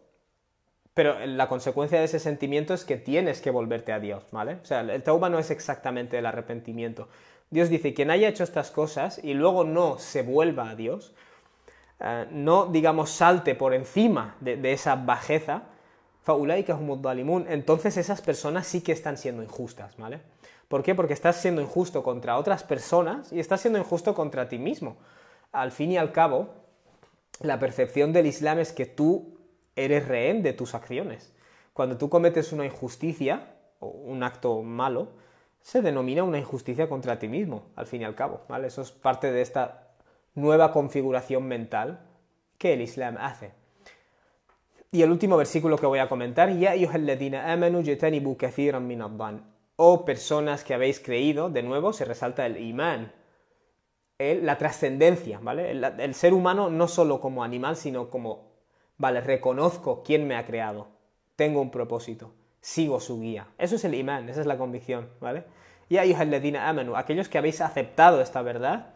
pero la consecuencia de ese sentimiento es que tienes que volverte a Dios, ¿vale? O sea, el tauba no es exactamente el arrepentimiento. Dios dice, quien haya hecho estas cosas y luego no se vuelva a Dios, no, digamos, salte por encima de esa bajeza, فَأُولَئِكَ هُمُ الظَّالِمُونَ, entonces esas personas sí que están siendo injustas, ¿vale? ¿Por qué? Porque estás siendo injusto contra otras personas y estás siendo injusto contra ti mismo. Al fin y al cabo, la percepción del Islam es que tú eres rehén de tus acciones. Cuando tú cometes una injusticia o un acto malo, se denomina una injusticia contra ti mismo, al fin y al cabo, ¿vale? Eso es parte de esta nueva configuración mental que el Islam hace. Y el último versículo que voy a comentar, Ya ayyuhalladhina amanu jtanibu kathiran min adh-dhann. O personas que habéis creído, de nuevo se resalta el imán, la trascendencia, ¿vale? El ser humano no solo como animal, sino como, vale, reconozco quién me ha creado, tengo un propósito, sigo su guía. Eso es el imán, esa es la convicción, ¿vale? Ya ayyuhalladhina amanu, aquellos que habéis aceptado esta verdad,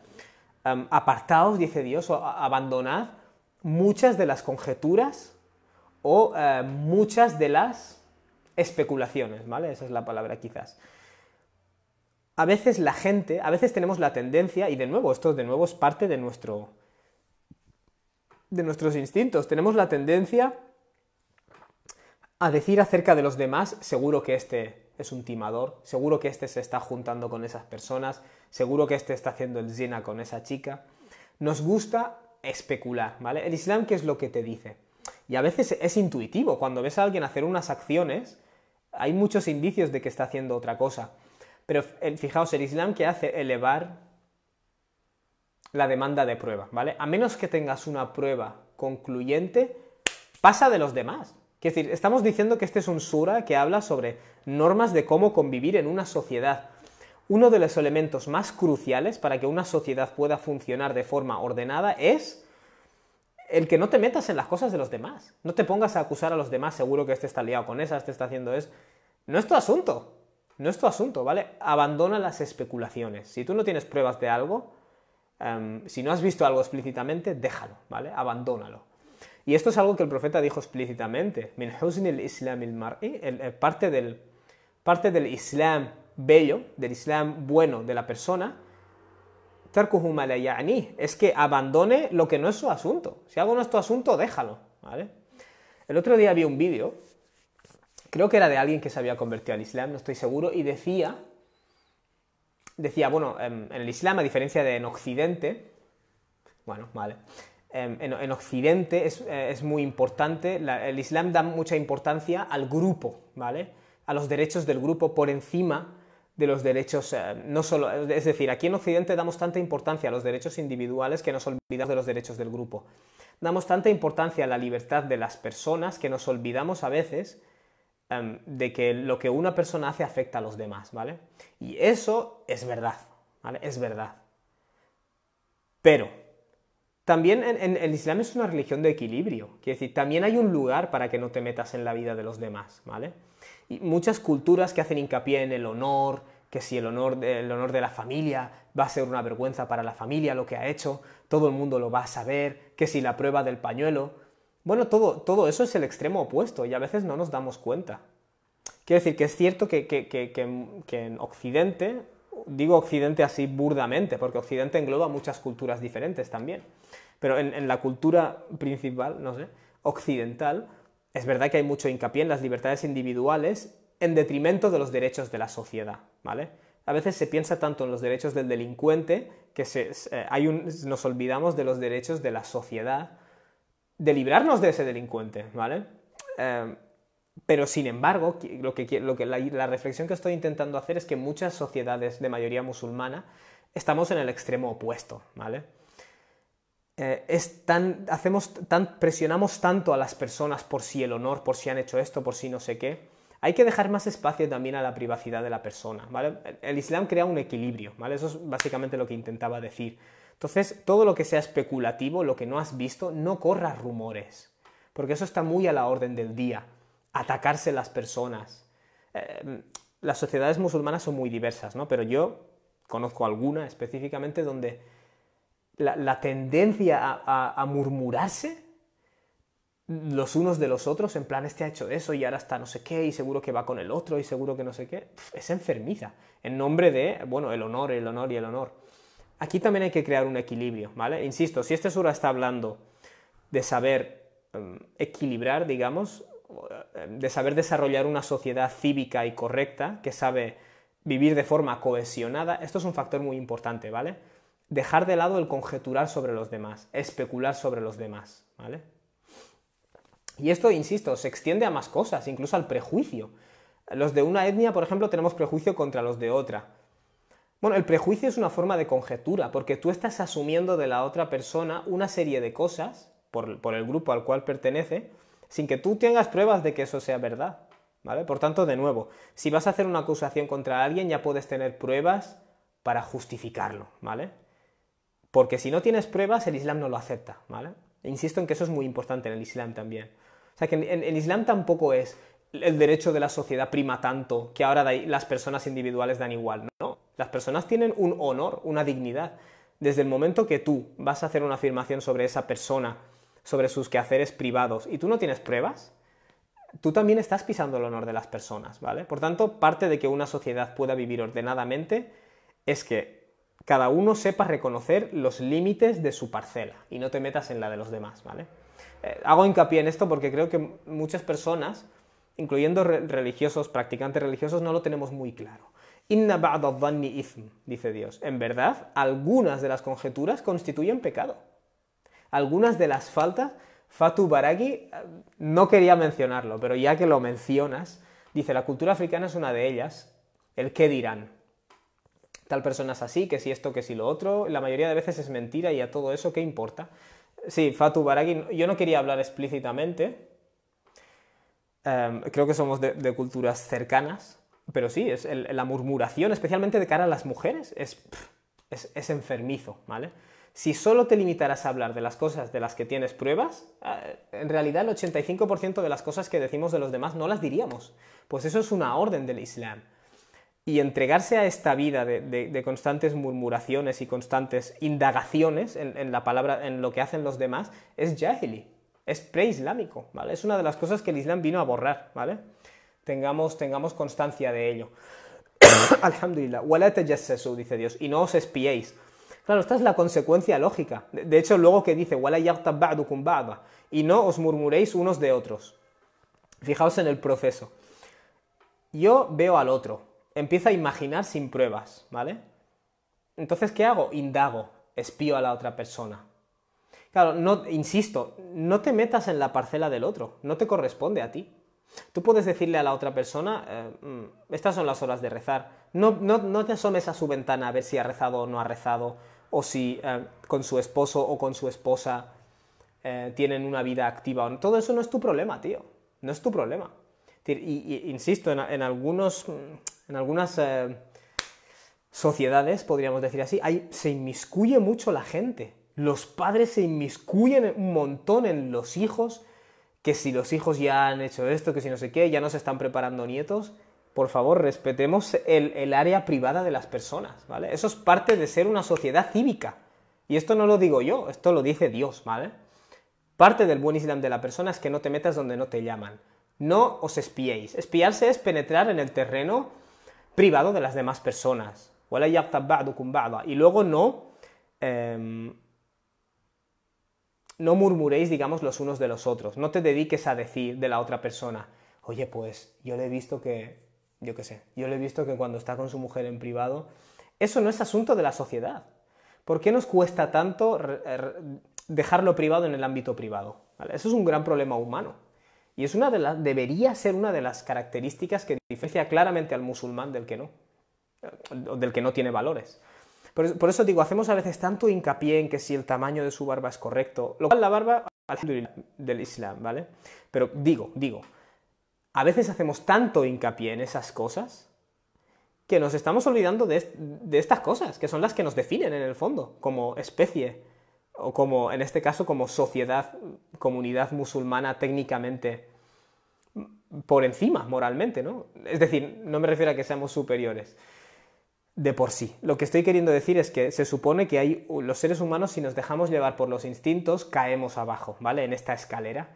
apartaos, dice Dios, o abandonad muchas de las conjeturas o muchas de las especulaciones, ¿vale? Esa es la palabra quizás. A veces la gente, a veces tenemos la tendencia, y de nuevo, esto de nuevo es parte de nuestros instintos, tenemos la tendencia a decir acerca de los demás, seguro que este es un timador, seguro que este se está juntando con esas personas, seguro que este está haciendo el zina con esa chica. Nos gusta especular, ¿vale? El Islam, ¿qué es lo que te dice? Y a veces es intuitivo, cuando ves a alguien hacer unas acciones, Hay muchos indicios de que está haciendo otra cosa. Pero fijaos, el Islam, ¿qué hace? Elevar la demanda de prueba, ¿vale? A menos que tengas una prueba concluyente, pasa de los demás. Es decir, estamos diciendo que este es un sura que habla sobre normas de cómo convivir en una sociedad. Uno de los elementos más cruciales para que una sociedad pueda funcionar de forma ordenada es el que no te metas en las cosas de los demás. No te pongas a acusar a los demás, seguro que este está liado con esa, este está haciendo eso. No es tu asunto, no es tu asunto, ¿vale? Abandona las especulaciones. Si tú no tienes pruebas de algo, si no has visto algo explícitamente, déjalo, ¿vale? Abandónalo. Y esto es algo que el profeta dijo explícitamente. Min husni al-islam al-mar'i, parte del islam bello, del islam bueno de la persona, tarkuhu ma la ya'ni, es que abandone lo que no es su asunto. Si algo no es tu asunto, déjalo, ¿vale? El otro día vi un vídeo, creo que era de alguien que se había convertido al islam, no estoy seguro, y decía, bueno, en el islam, a diferencia de en Occidente, bueno, vale, en Occidente es muy importante, el Islam da mucha importancia al grupo, ¿vale? A los derechos del grupo por encima de los derechos, no solo, es decir, aquí en Occidente damos tanta importancia a los derechos individuales que nos olvidamos de los derechos del grupo. Damos tanta importancia a la libertad de las personas que nos olvidamos a veces de que lo que una persona hace afecta a los demás, ¿vale? Y eso es verdad, ¿vale? Es verdad. Pero también el Islam es una religión de equilibrio, quiere decir, también hay un lugar para que no te metas en la vida de los demás, ¿vale? Y muchas culturas que hacen hincapié en el honor, que si el honor de la familia va a ser una vergüenza para la familia lo que ha hecho, todo el mundo lo va a saber, que si la prueba del pañuelo. Bueno, todo eso es el extremo opuesto y a veces no nos damos cuenta. Quiero decir que es cierto que en Occidente, digo Occidente así burdamente, porque Occidente engloba muchas culturas diferentes también, pero en la cultura principal, no sé, occidental, es verdad que hay mucho hincapié en las libertades individuales en detrimento de los derechos de la sociedad, ¿vale? A veces se piensa tanto en los derechos del delincuente que nos olvidamos de los derechos de la sociedad, de librarnos de ese delincuente, ¿vale? Pero sin embargo, la reflexión que estoy intentando hacer es que muchas sociedades de mayoría musulmana estamos en el extremo opuesto, ¿vale? Presionamos tanto a las personas por si el honor, por si han hecho esto, por si no sé qué. Hay que dejar más espacio también a la privacidad de la persona, ¿vale? El Islam crea un equilibrio, ¿vale? Eso es básicamente lo que intentaba decir. Entonces, todo lo que sea especulativo, lo que no has visto, no corras rumores, porque eso está muy a la orden del día. Atacarse las personas. Las sociedades musulmanas son muy diversas, ¿no? Pero yo conozco alguna específicamente donde la tendencia a murmurarse los unos de los otros, en plan, este ha hecho eso y ahora está no sé qué, y seguro que va con el otro, y seguro que no sé qué, es enfermiza, en nombre de, bueno, el honor y el honor. Aquí también hay que crear un equilibrio, ¿vale? Insisto, si este sura está hablando de saber equilibrar, digamos, de saber desarrollar una sociedad cívica y correcta, que sabe vivir de forma cohesionada, esto es un factor muy importante, ¿vale? Dejar de lado el conjeturar sobre los demás, especular sobre los demás, ¿vale? Y esto, insisto, se extiende a más cosas, incluso al prejuicio. Los de una etnia, por ejemplo, tenemos prejuicio contra los de otra. Bueno, el prejuicio es una forma de conjetura, porque tú estás asumiendo de la otra persona una serie de cosas, por el grupo al cual pertenece, sin que tú tengas pruebas de que eso sea verdad, ¿vale? Por tanto, de nuevo, si vas a hacer una acusación contra alguien, ya puedes tener pruebas para justificarlo, ¿vale? Porque si no tienes pruebas, el Islam no lo acepta, ¿vale? E insisto en que eso es muy importante en el Islam también. O sea, que en el Islam tampoco es el derecho de la sociedad prima tanto que ahora las personas individuales dan igual. No, las personas tienen un honor, una dignidad. Desde el momento que tú vas a hacer una afirmación sobre esa persona, sobre sus quehaceres privados, y tú no tienes pruebas, tú también estás pisando el honor de las personas, ¿vale? Por tanto, parte de que una sociedad pueda vivir ordenadamente es que cada uno sepa reconocer los límites de su parcela y no te metas en la de los demás, ¿vale? Hago hincapié en esto porque creo que muchas personas, incluyendo religiosos, practicantes religiosos, no lo tenemos muy claro. Inna ba'da adh-dhanni ithm, dice Dios. En verdad, algunas de las conjeturas constituyen pecado. Algunas de las faltas, Fatu Baraghi, no quería mencionarlo, pero ya que lo mencionas, Dice, la cultura africana es una de ellas, el qué dirán. Tal persona es así, que si esto, que si lo otro, la mayoría de veces es mentira y a todo eso, ¿qué importa? Sí, Fatu Baragui, yo no quería hablar explícitamente, creo que somos de culturas cercanas, pero sí, la murmuración, especialmente de cara a las mujeres, es enfermizo, ¿vale? Si solo te limitaras a hablar de las cosas de las que tienes pruebas, en realidad el 85% de las cosas que decimos de los demás no las diríamos. Pues eso es una orden del Islam. Y entregarse a esta vida de constantes murmuraciones y constantes indagaciones en la palabra, en lo que hacen los demás, es jahili, es preislámico, ¿vale? Es una de las cosas que el Islam vino a borrar, ¿vale? Tengamos constancia de ello. Alhamdulillah. Wala tajassasu, dice Dios, y no os espiéis. Claro, esta es la consecuencia lógica. De hecho, luego que dice, wala yaghtab ba'dukum ba'da, y no os murmuréis unos de otros. Fijaos en el proceso. Yo veo al otro, empiezo a imaginar sin pruebas, ¿vale? Entonces, ¿qué hago? Indago, espío a la otra persona. Claro, no, insisto, no te metas en la parcela del otro, no te corresponde a ti. Tú puedes decirle a la otra persona, estas son las horas de rezar. No te asomes a su ventana a ver si ha rezado o no ha rezado, o si con su esposo o con su esposa tienen una vida activa. Todo eso no es tu problema, tío. No es tu problema. Insisto, en algunas sociedades, podríamos decir así, se inmiscuye mucho la gente. Los padres se inmiscuyen un montón en los hijos, que si los hijos ya han hecho esto, que si no sé qué, ya no se están preparando nietos. Por favor, respetemos el área privada de las personas, ¿vale? Eso es parte de ser una sociedad cívica. Y esto no lo digo yo, esto lo dice Dios, ¿vale? Parte del buen Islam de la persona es que no te metas donde no te llaman. No os espiéis. Espiarse es penetrar en el terreno privado de las demás personas. Y luego no murmuréis, digamos, los unos de los otros. No te dediques a decir de la otra persona, oye, pues yo le he visto que, yo qué sé, yo le he visto que cuando está con su mujer en privado, eso no es asunto de la sociedad. ¿Por qué nos cuesta tanto dejarlo privado en el ámbito privado? ¿Vale? Eso es un gran problema humano. Y debería ser una de las características que diferencia claramente al musulmán del que no tiene valores. Por eso digo, hacemos a veces tanto hincapié en que si el tamaño de su barba es correcto, lo cual la barba, alhamdulillah, del Islam, ¿vale? Pero digo, a veces hacemos tanto hincapié en esas cosas que nos estamos olvidando de estas cosas, que son las que nos definen en el fondo, como especie, o como, en este caso, como sociedad, comunidad musulmana técnicamente por encima, moralmente, ¿no? Es decir, no me refiero a que seamos superiores de por sí. Lo que estoy queriendo decir es que se supone que los seres humanos, si nos dejamos llevar por los instintos, caemos abajo, ¿vale? En esta escalera.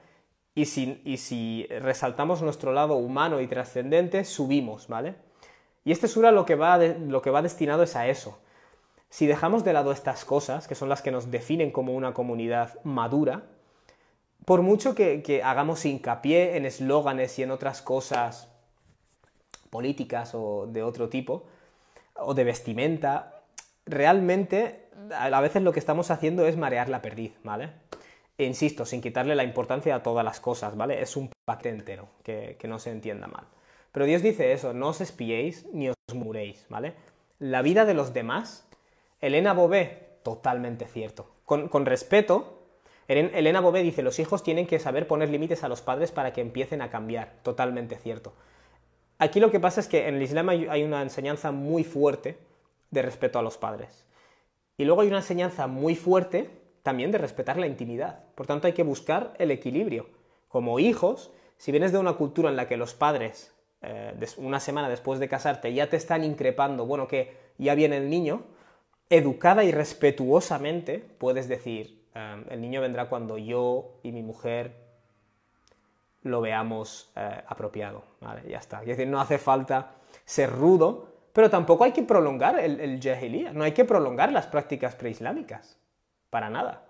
Y si resaltamos nuestro lado humano y trascendente, subimos, ¿vale? Y este sura lo que va destinado es a eso. Si dejamos de lado estas cosas, que son las que nos definen como una comunidad madura, por mucho que hagamos hincapié en eslóganes y en otras cosas políticas o de otro tipo, o de vestimenta, realmente a veces lo que estamos haciendo es marear la perdiz, ¿vale? E insisto, sin quitarle la importancia a todas las cosas, ¿vale? Es un paquete entero, que no se entienda mal. Pero Dios dice eso, no os espiéis ni os murmuréis, ¿vale? La vida de los demás, Elena Bové, totalmente cierto. Con respeto, Elena Bové dice, los hijos tienen que saber poner límites a los padres para que empiecen a cambiar, totalmente cierto. Aquí lo que pasa es que en el Islam hay una enseñanza muy fuerte de respeto a los padres. Y luego hay una enseñanza muy fuerte también de respetar la intimidad. Por tanto, hay que buscar el equilibrio. Como hijos, si vienes de una cultura en la que los padres, una semana después de casarte, ya te están increpando, bueno, que ya viene el niño, educada y respetuosamente puedes decir, el niño vendrá cuando yo y mi mujer lo veamos apropiado, ¿vale? Ya está. Es decir, no hace falta ser rudo, pero tampoco hay que prolongar el jahiliya, no hay que prolongar las prácticas preislámicas, para nada.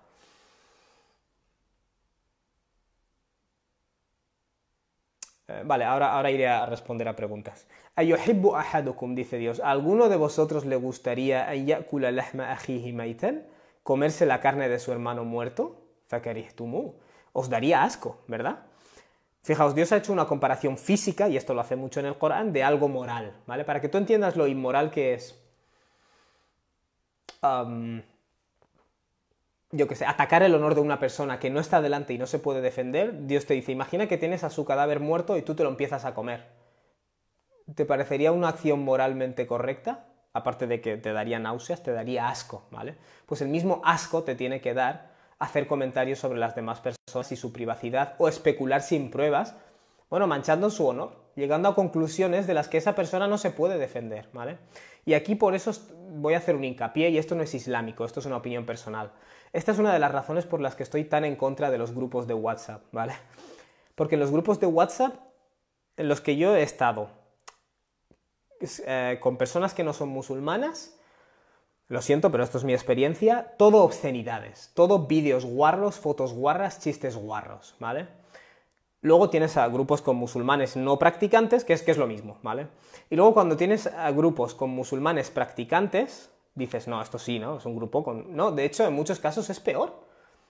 Vale, ahora iré a responder a preguntas. Ayuhibbu ahadukum, dice Dios, ¿a alguno de vosotros le gustaría an ya'kula lahma akhihi maytan, comerse la carne de su hermano muerto? Fakarihtumu. Os daría asco, ¿verdad? Fijaos, Dios ha hecho una comparación física, y esto lo hace mucho en el Corán, de algo moral, ¿vale? Para que tú entiendas lo inmoral que es, yo qué sé, atacar el honor de una persona que no está delante y no se puede defender. Dios te dice, imagina que tienes a su cadáver muerto y tú te lo empiezas a comer. ¿Te parecería una acción moralmente correcta? Aparte de que te daría náuseas, te daría asco, ¿vale? Pues el mismo asco te tiene que dar hacer comentarios sobre las demás personas y su privacidad, o especular sin pruebas, bueno, manchando su honor, llegando a conclusiones de las que esa persona no se puede defender, ¿vale? Y aquí por eso voy a hacer un hincapié, y esto no es islámico, esto es una opinión personal. Esta es una de las razones por las que estoy tan en contra de los grupos de WhatsApp, ¿vale? Porque en los grupos de WhatsApp en los que yo he estado con personas que no son musulmanas, lo siento, pero esto es mi experiencia, todo obscenidades, todo vídeos guarros, fotos guarras, chistes guarros, ¿vale? Luego tienes a grupos con musulmanes no practicantes, que es lo mismo, ¿vale? Y luego cuando tienes a grupos con musulmanes practicantes, dices, no, esto sí, ¿no? Es un grupo con... No, de hecho, en muchos casos es peor,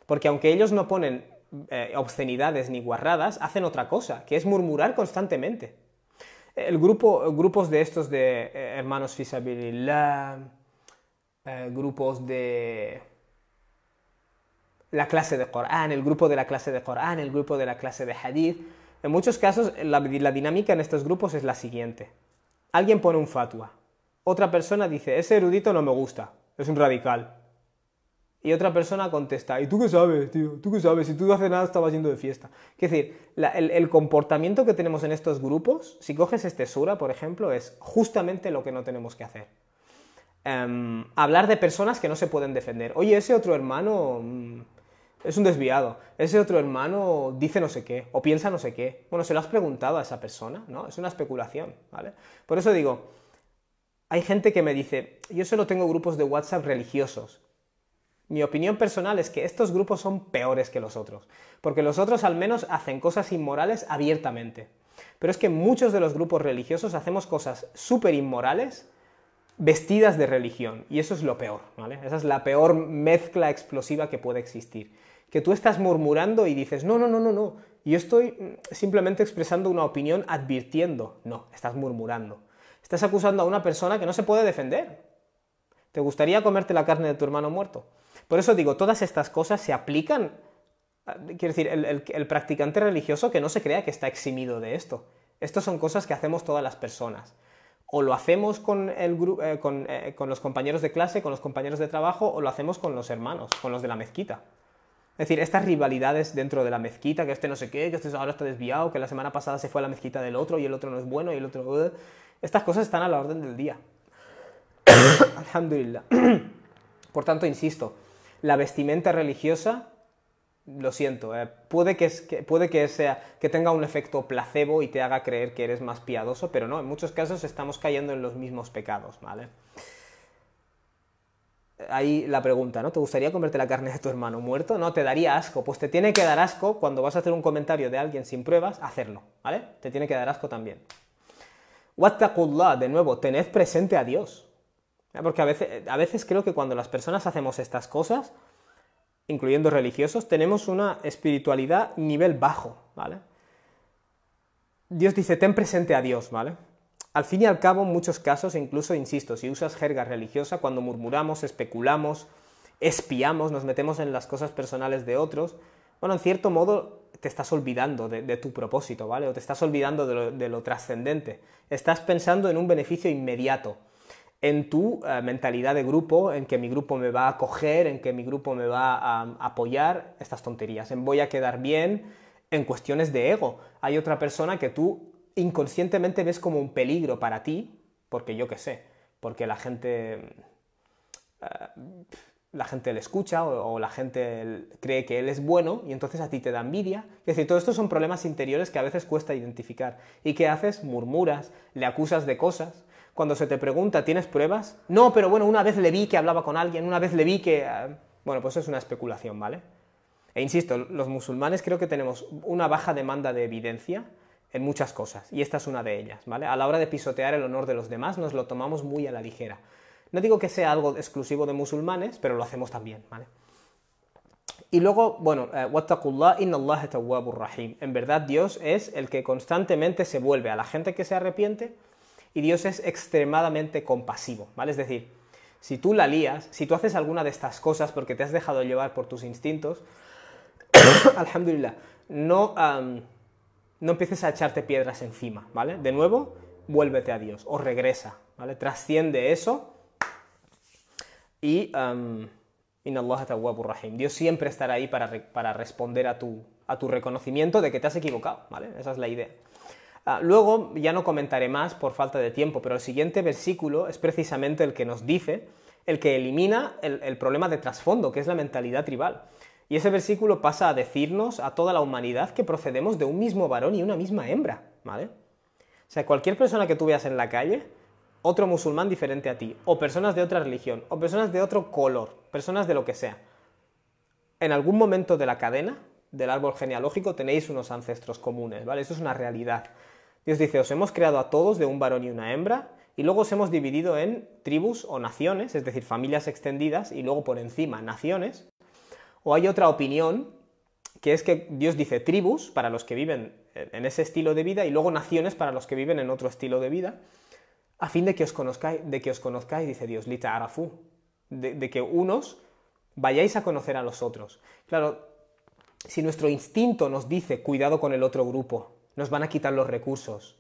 porque aunque ellos no ponen obscenidades ni guarradas, hacen otra cosa, que es murmurar constantemente. Grupos de estos de hermanos fisabilillah, grupos de la clase de Corán, el grupo de la clase de Corán, el grupo de la clase de Hadith. En muchos casos la dinámica en estos grupos es la siguiente. Alguien pone un fatwa, otra persona dice, ese erudito no me gusta, es un radical. Y otra persona contesta, ¿y tú qué sabes, tío? ¿Tú qué sabes? Si tú no hace nada estabas yendo de fiesta. Es decir, el comportamiento que tenemos en estos grupos, si coges este sura, por ejemplo, es justamente lo que no tenemos que hacer. Hablar de personas que no se pueden defender. Oye, ese otro hermano es un desviado. Ese otro hermano dice no sé qué, o piensa no sé qué. Bueno, ¿se lo has preguntado a esa persona? ¿No? Es una especulación, ¿vale? Por eso digo, hay gente que me dice, yo solo tengo grupos de WhatsApp religiosos. Mi opinión personal es que estos grupos son peores que los otros, porque los otros al menos hacen cosas inmorales abiertamente. Pero es que muchos de los grupos religiosos hacemos cosas súper inmorales vestidas de religión, y eso es lo peor, ¿vale? Esa es la peor mezcla explosiva que puede existir. Que tú estás murmurando y dices, no, no, no, no, no, yo estoy simplemente expresando una opinión advirtiendo. No, estás murmurando. Estás acusando a una persona que no se puede defender. ¿Te gustaría comerte la carne de tu hermano muerto? Por eso digo, todas estas cosas se aplican. Quiero decir, el practicante religioso que no se crea que está eximido de esto. Estas son cosas que hacemos todas las personas. O lo hacemos con los compañeros de clase, con los compañeros de trabajo, o lo hacemos con los hermanos, con los de la mezquita. Es decir, estas rivalidades dentro de la mezquita, que este no sé qué, que este ahora está desviado, que la semana pasada se fue a la mezquita del otro y el otro no es bueno y el otro... Estas cosas están a la orden del día. Alhamdulillah. Por tanto, insisto, la vestimenta religiosa, lo siento, puede que tenga un efecto placebo y te haga creer que eres más piadoso, pero no, en muchos casos estamos cayendo en los mismos pecados, ¿vale? Ahí la pregunta, ¿no? ¿Te gustaría comerte la carne de tu hermano muerto? No, te daría asco. Pues te tiene que dar asco cuando vas a hacer un comentario de alguien sin pruebas, hacerlo, ¿vale? Te tiene que dar asco también. Wattaqullah, de nuevo, tened presente a Dios. Porque a veces creo que cuando las personas hacemos estas cosas, incluyendo religiosos, tenemos una espiritualidad nivel bajo, ¿vale? Dios dice, ten presente a Dios, ¿vale? Al fin y al cabo, en muchos casos, incluso, insisto, si usas jerga religiosa, cuando murmuramos, especulamos, espiamos, nos metemos en las cosas personales de otros, bueno, en cierto modo te estás olvidando de tu propósito, ¿vale? O te estás olvidando de lo trascendente. Estás pensando en un beneficio inmediato, en tu mentalidad de grupo, en que mi grupo me va a acoger, en que mi grupo me va a apoyar, estas tonterías, en voy a quedar bien, en cuestiones de ego. Hay otra persona que tú inconscientemente ves como un peligro para ti, porque yo qué sé, porque la gente le escucha o la gente cree que él es bueno y entonces a ti te da envidia. Es decir, todo esto son problemas interiores que a veces cuesta identificar. ¿Y qué haces? Murmuras, le acusas de cosas. Cuando se te pregunta, ¿tienes pruebas? No, pero bueno, una vez le vi que hablaba con alguien, una vez le vi que... Bueno, pues es una especulación, ¿vale? E insisto, los musulmanes creo que tenemos una baja demanda de evidencia en muchas cosas, y esta es una de ellas, ¿vale? A la hora de pisotear el honor de los demás nos lo tomamos muy a la ligera. No digo que sea algo exclusivo de musulmanes, pero lo hacemos también, ¿vale? Y luego, bueno, wattaqullah inna Allaha tawwabur rahim. En verdad Dios es el que constantemente se vuelve a la gente que se arrepiente y Dios es extremadamente compasivo, ¿vale? Es decir, si tú la lías, si tú haces alguna de estas cosas porque te has dejado llevar por tus instintos, alhamdulillah, no empieces a echarte piedras encima, ¿vale? De nuevo, vuélvete a Dios o regresa, ¿vale? Trasciende eso y Inna Allaha tawwabur rahim. Dios siempre estará ahí para responder a tu reconocimiento de que te has equivocado, ¿vale? Esa es la idea. Luego, ya no comentaré más por falta de tiempo, pero el siguiente versículo es precisamente el que nos dice, el que elimina el problema de trasfondo, que es la mentalidad tribal. Y ese versículo pasa a decirnos a toda la humanidad que procedemos de un mismo varón y una misma hembra, ¿vale? O sea, cualquier persona que tú veas en la calle, otro musulmán diferente a ti, o personas de otra religión, o personas de otro color, personas de lo que sea. En algún momento de la cadena, del árbol genealógico, tenéis unos ancestros comunes, ¿vale? Eso es una realidad. Dios dice, os hemos creado a todos de un varón y una hembra, y luego os hemos dividido en tribus o naciones, es decir, familias extendidas, y luego por encima naciones. O hay otra opinión, que es que Dios dice tribus para los que viven en ese estilo de vida, y luego naciones para los que viven en otro estilo de vida, a fin de que os conozcáis, dice Dios, li ta'arafu, de que unos vayáis a conocer a los otros. Claro, si nuestro instinto nos dice cuidado con el otro grupo, nos van a quitar los recursos,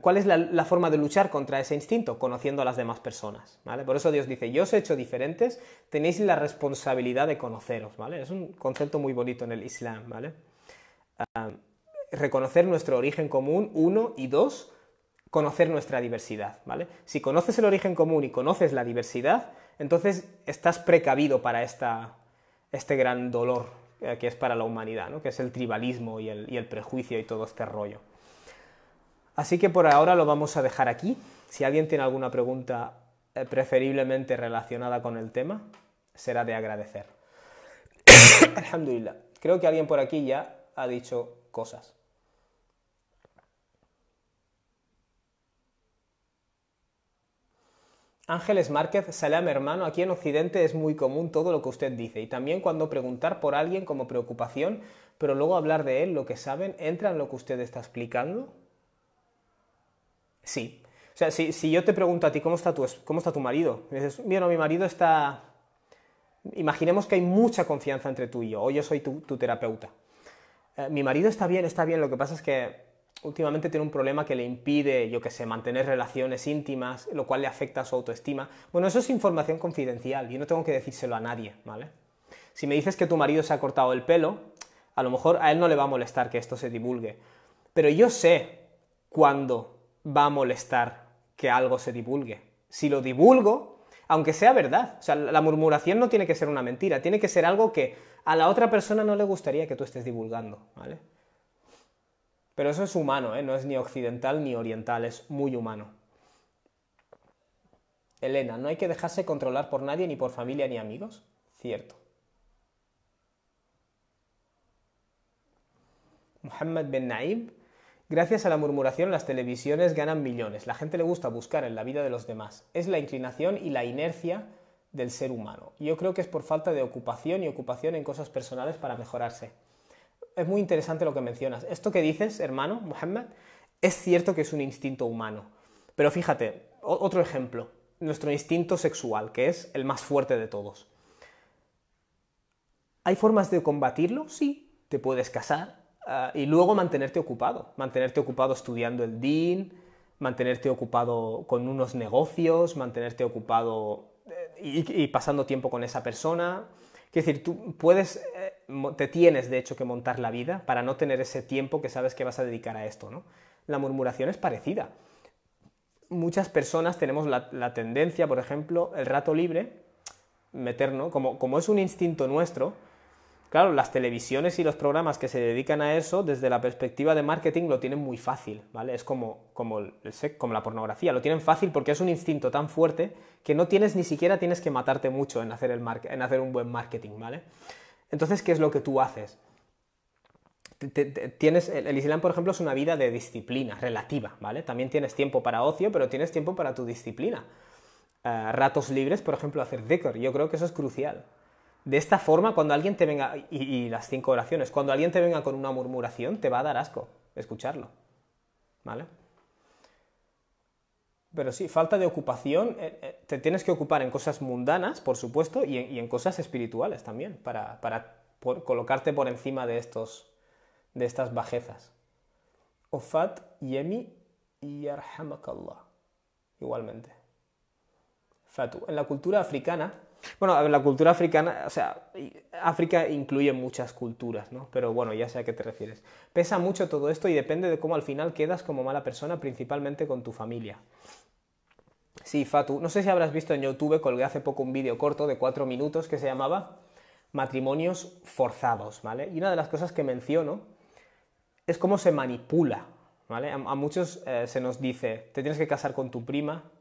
¿cuál es la forma de luchar contra ese instinto? Conociendo a las demás personas, ¿vale? Por eso Dios dice, yo os he hecho diferentes, tenéis la responsabilidad de conoceros, ¿vale? Es un concepto muy bonito en el Islam, ¿vale? Reconocer nuestro origen común, 1, y 2, conocer nuestra diversidad, ¿vale? Si conoces el origen común y conoces la diversidad, entonces estás precavido para este gran dolor que es para la humanidad, ¿no? Que es el tribalismo y el prejuicio y todo este rollo. Así que por ahora lo vamos a dejar aquí. Si alguien tiene alguna pregunta preferiblemente relacionada con el tema, será de agradecer. Alhamdulillah. Creo que alguien por aquí ya ha dicho cosas. Ángeles Márquez, salam hermano, aquí en Occidente es muy común todo lo que usted dice y también cuando preguntar por alguien como preocupación, pero luego hablar de él, lo que saben, ¿entra en lo que usted está explicando? Sí. O sea, si yo te pregunto a ti, ¿cómo está tu marido? Y dices, bueno, mi marido está... Imaginemos que hay mucha confianza entre tú y yo, o yo soy tu terapeuta. Mi marido está bien, lo que pasa es que últimamente tiene un problema que le impide, yo qué sé, mantener relaciones íntimas, lo cual le afecta a su autoestima. Bueno, eso es información confidencial, yo no tengo que decírselo a nadie, ¿vale? Si me dices que tu marido se ha cortado el pelo, a lo mejor a él no le va a molestar que esto se divulgue, pero yo sé cuándo va a molestar que algo se divulgue. Si lo divulgo, aunque sea verdad, o sea, la murmuración no tiene que ser una mentira, tiene que ser algo que a la otra persona no le gustaría que tú estés divulgando, ¿vale? Pero eso es humano, ¿eh? No es ni occidental ni oriental, es muy humano. Elena, no hay que dejarse controlar por nadie, ni por familia ni amigos. Cierto. Mohammed Ben Naim, gracias a la murmuración las televisiones ganan millones. La gente le gusta buscar en la vida de los demás. Es la inclinación y la inercia del ser humano. Yo creo que es por falta de ocupación y ocupación en cosas personales para mejorarse. Es muy interesante lo que mencionas. Esto que dices, hermano, Mohammed, es cierto que es un instinto humano. Pero fíjate, otro ejemplo, nuestro instinto sexual, que es el más fuerte de todos. ¿Hay formas de combatirlo? Sí, te puedes casar y luego mantenerte ocupado estudiando el Din, mantenerte ocupado con unos negocios, mantenerte ocupado y pasando tiempo con esa persona. Es decir, tú te tienes de hecho que montar la vida para no tener ese tiempo que sabes que vas a dedicar a esto, ¿no? La murmuración es parecida. Muchas personas tenemos la tendencia, por ejemplo, el rato libre, meternos, como es un instinto nuestro, claro, las televisiones y los programas que se dedican a eso, desde la perspectiva de marketing, lo tienen muy fácil, ¿vale? Es como la pornografía, lo tienen fácil porque es un instinto tan fuerte que ni siquiera tienes que matarte mucho en hacer un buen marketing, ¿vale? Entonces, ¿qué es lo que tú haces? El Islam, por ejemplo, es una vida de disciplina relativa, ¿vale? También tienes tiempo para ocio, pero tienes tiempo para tu disciplina. Ratos libres, por ejemplo, hacer dhikr, yo creo que eso es crucial. De esta forma, cuando alguien te venga, y las 5 oraciones, cuando alguien te venga con una murmuración, te va a dar asco escucharlo, ¿vale? Pero sí, falta de ocupación, te tienes que ocupar en cosas mundanas, por supuesto, y en cosas espirituales también, para colocarte por encima de estas bajezas. Ofat Yemi Yarhamakallah. Igualmente. Fatu. En la cultura africana, bueno, en la cultura africana, o sea, África incluye muchas culturas, ¿no? Pero bueno, ya sé a qué te refieres. Pesa mucho todo esto y depende de cómo al final quedas como mala persona, principalmente con tu familia. Sí, Fatu. No sé si habrás visto en YouTube, colgué hace poco un vídeo corto de 4 minutos que se llamaba Matrimonios forzados, ¿vale? Y una de las cosas que menciono es cómo se manipula, ¿vale? A muchos se nos dice, te tienes que casar con tu prima.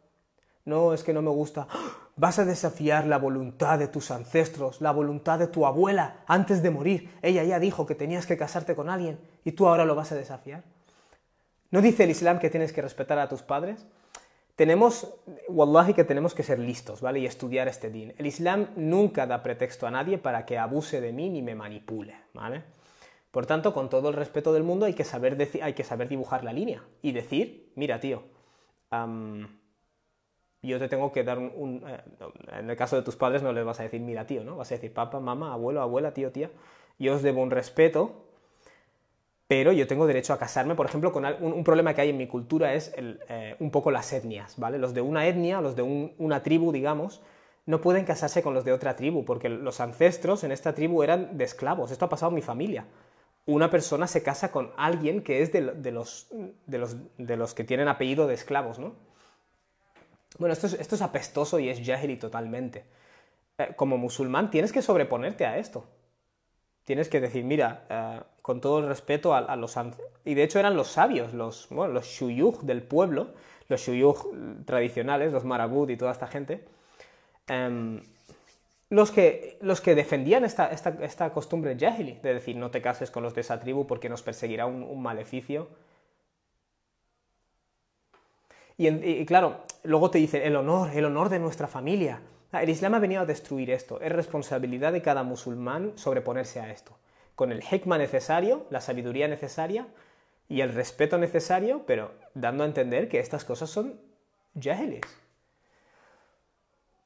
No, es que no me gusta. Vas a desafiar la voluntad de tus ancestros, la voluntad de tu abuela antes de morir. Ella ya dijo que tenías que casarte con alguien y tú ahora lo vas a desafiar. ¿No dice el Islam que tienes que respetar a tus padres? Wallahi que tenemos que ser listos, ¿vale? Y estudiar este din. El Islam nunca da pretexto a nadie para que abuse de mí ni me manipule, ¿vale? Por tanto, con todo el respeto del mundo hay que saber dibujar la línea y decir, mira, tío, yo te tengo que dar en el caso de tus padres no les vas a decir mira, tío, ¿no? Vas a decir papá, mamá, abuelo, abuela, tío, tía. Yo os debo un respeto, pero yo tengo derecho a casarme. Por ejemplo, con un problema que hay en mi cultura es un poco las etnias, ¿vale? Los de una etnia, los de una tribu, digamos, no pueden casarse con los de otra tribu, porque los ancestros en esta tribu eran de esclavos. Esto ha pasado en mi familia. Una persona se casa con alguien que es de los que tienen apellido de esclavos, ¿no? Bueno, esto es apestoso y es jahili totalmente. Como musulmán tienes que sobreponerte a esto. Tienes que decir, mira, con todo el respeto a los y de hecho eran los sabios, los shuyukh del pueblo, los shuyukh tradicionales, los marabut y toda esta gente, los que defendían esta costumbre jahili, de decir, no te cases con los de esa tribu porque nos perseguirá un maleficio. Y claro, luego te dicen el honor de nuestra familia. El Islam ha venido a destruir esto. Es responsabilidad de cada musulmán sobreponerse a esto. Con el hikmah necesario, la sabiduría necesaria y el respeto necesario, pero dando a entender que estas cosas son jahilis.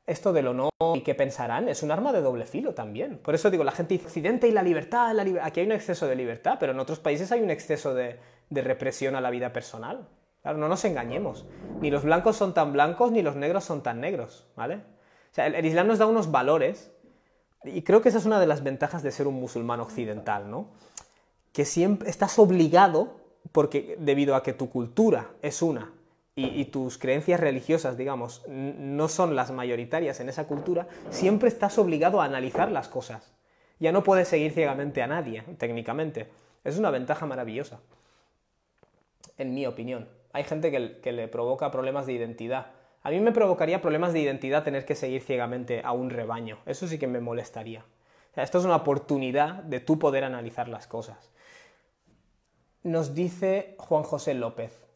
Esto del honor y qué pensarán es un arma de doble filo también. Por eso digo, la gente dice Occidente y la libertad, aquí hay un exceso de libertad, pero en otros países hay un exceso de represión a la vida personal. Claro, no nos engañemos. Ni los blancos son tan blancos, ni los negros son tan negros, ¿vale? O sea, el Islam nos da unos valores, y creo que esa es una de las ventajas de ser un musulmán occidental, ¿no? Que siempre estás obligado, debido a que tu cultura es una, y tus creencias religiosas, digamos, no son las mayoritarias en esa cultura, siempre estás obligado a analizar las cosas. Ya no puedes seguir ciegamente a nadie, técnicamente. Es una ventaja maravillosa, en mi opinión. Hay gente que le provoca problemas de identidad. A mí me provocaría problemas de identidad tener que seguir ciegamente a un rebaño. Eso sí que me molestaría. O sea, esto es una oportunidad de tú poder analizar las cosas. Nos dice Juan José López.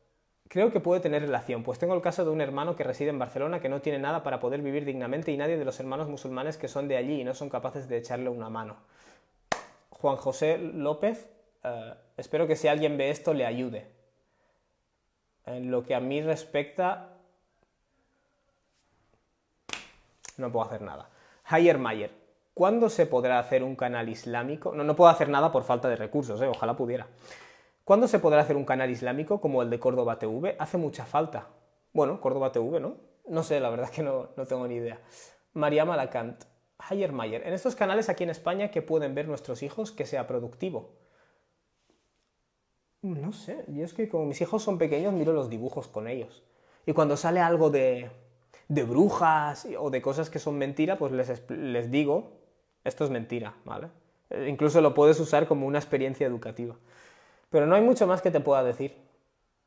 Creo que puede tener relación, pues tengo el caso de un hermano que reside en Barcelona que no tiene nada para poder vivir dignamente y nadie de los hermanos musulmanes que son de allí y no son capaces de echarle una mano. Juan José López, espero que si alguien ve esto le ayude. En lo que a mí respecta, no puedo hacer nada. Hayer Mayer, ¿cuándo se podrá hacer un canal islámico? No puedo hacer nada por falta de recursos, ojalá pudiera. ¿Cuándo se podrá hacer un canal islámico como el de Córdoba TV? Hace mucha falta. Bueno, Córdoba TV, ¿no? No sé, la verdad es que no tengo ni idea. María Malacant, Hayer Mayer, en estos canales aquí en España, ¿qué pueden ver nuestros hijos que sea productivo? No sé, yo es que como mis hijos son pequeños miro los dibujos con ellos. Y cuando sale algo de brujas o de cosas que son mentira, pues les digo, esto es mentira, ¿vale? Incluso lo puedes usar como una experiencia educativa. Pero no hay mucho más que te pueda decir.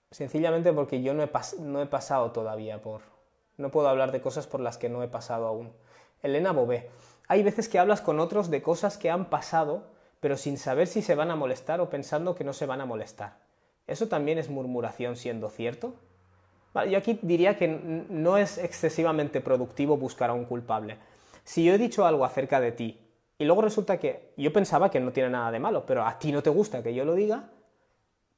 Sencillamente porque yo no he pasado todavía por... No puedo hablar de cosas por las que no he pasado aún. Elena Bobé, hay veces que hablas con otros de cosas que han pasado pero sin saber si se van a molestar o pensando que no se van a molestar. ¿Eso también es murmuración siendo cierto? Vale, yo aquí diría que no es excesivamente productivo buscar a un culpable. Si yo he dicho algo acerca de ti Y luego resulta que yo pensaba que no tiene nada de malo, pero a ti no te gusta que yo lo diga,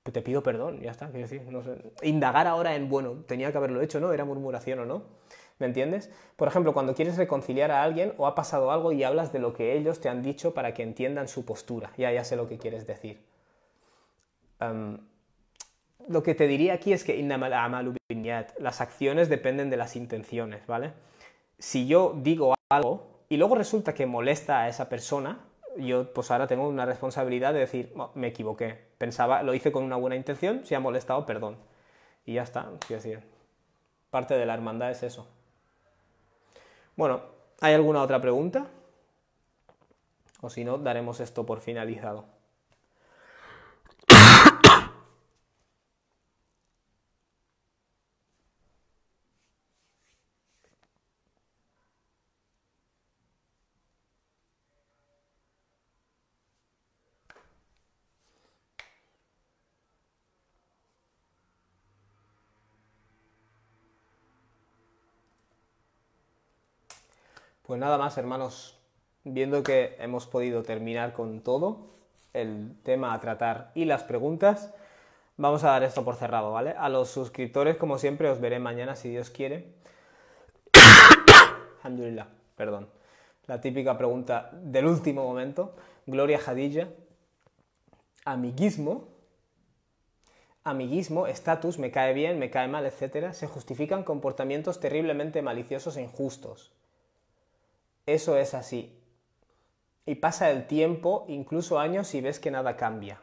pues te pido perdón, ya está. Quiero decir, no sé. Indagar ahora en, bueno, tenía que haberlo hecho, ¿no? Era murmuración o no. ¿Me entiendes? Por ejemplo, cuando quieres reconciliar a alguien o ha pasado algo y hablas de lo que ellos te han dicho para que entiendan su postura. Ya sé lo que quieres decir. Lo que te diría aquí es que innamal a'malu binniyat, las acciones dependen de las intenciones, ¿vale? Si yo digo algo y luego resulta que molesta a esa persona, yo pues ahora tengo una responsabilidad de decir, oh, me equivoqué, pensaba, lo hice con una buena intención, si ha molestado, perdón. Y ya está, quiero decir, parte de la hermandad es eso. Bueno, ¿hay alguna otra pregunta? O si no, daremos esto por finalizado. Pues nada más, hermanos, viendo que hemos podido terminar con todo, el tema a tratar y las preguntas, vamos a dar esto por cerrado, ¿vale? A los suscriptores, como siempre, os veré mañana si Dios quiere. Alhamdulillah, perdón. La típica pregunta del último momento. Gloria Hadilla. Amiguismo, estatus, me cae bien, me cae mal, etc. Se justifican comportamientos terriblemente maliciosos e injustos. Eso es así. Y pasa el tiempo, incluso años, y ves que nada cambia,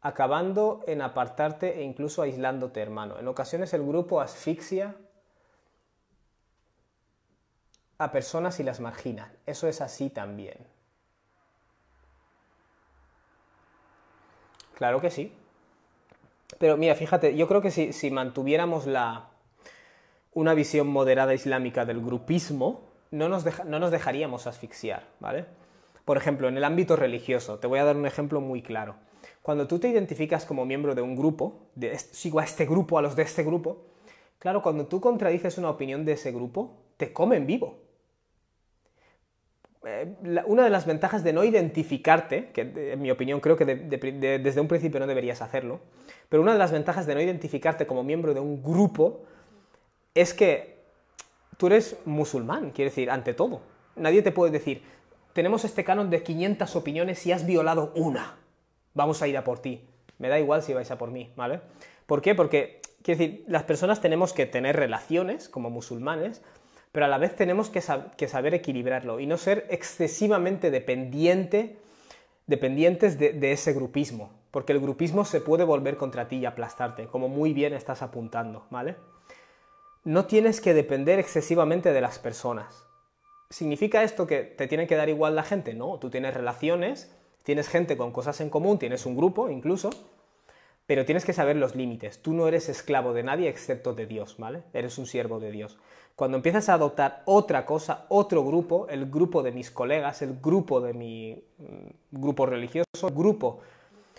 acabando en apartarte e incluso aislándote, hermano. En ocasiones el grupo asfixia a personas y las margina. Eso es así también. Claro que sí. Pero mira, fíjate, yo creo que si mantuviéramos una visión moderada islámica del grupismo, no nos dejaríamos asfixiar, ¿vale? Por ejemplo, en el ámbito religioso, te voy a dar un ejemplo muy claro. Cuando tú te identificas como miembro de un grupo, sigo a este grupo, a los de este grupo, claro, cuando tú contradices una opinión de ese grupo, te comen vivo. Una de las ventajas de no identificarte, que en mi opinión creo que desde un principio no deberías hacerlo, pero una de las ventajas de no identificarte como miembro de un grupo es que tú eres musulmán, quiere decir, ante todo. Nadie te puede decir, tenemos este canon de 500 opiniones y has violado una, vamos a ir a por ti. Me da igual si vais a por mí, ¿vale? ¿Por qué? Porque, quiero decir, las personas tenemos que tener relaciones como musulmanes, pero a la vez tenemos que saber equilibrarlo y no ser excesivamente dependientes de ese grupismo, porque el grupismo se puede volver contra ti y aplastarte, como muy bien estás apuntando, ¿vale? No tienes que depender excesivamente de las personas. ¿Significa esto que te tiene que dar igual la gente? No, tú tienes relaciones, tienes gente con cosas en común, tienes un grupo incluso, pero tienes que saber los límites. Tú no eres esclavo de nadie excepto de Dios, ¿vale? Eres un siervo de Dios. Cuando empiezas a adoptar otra cosa, otro grupo, el grupo de mis colegas, el grupo de mi grupo religioso,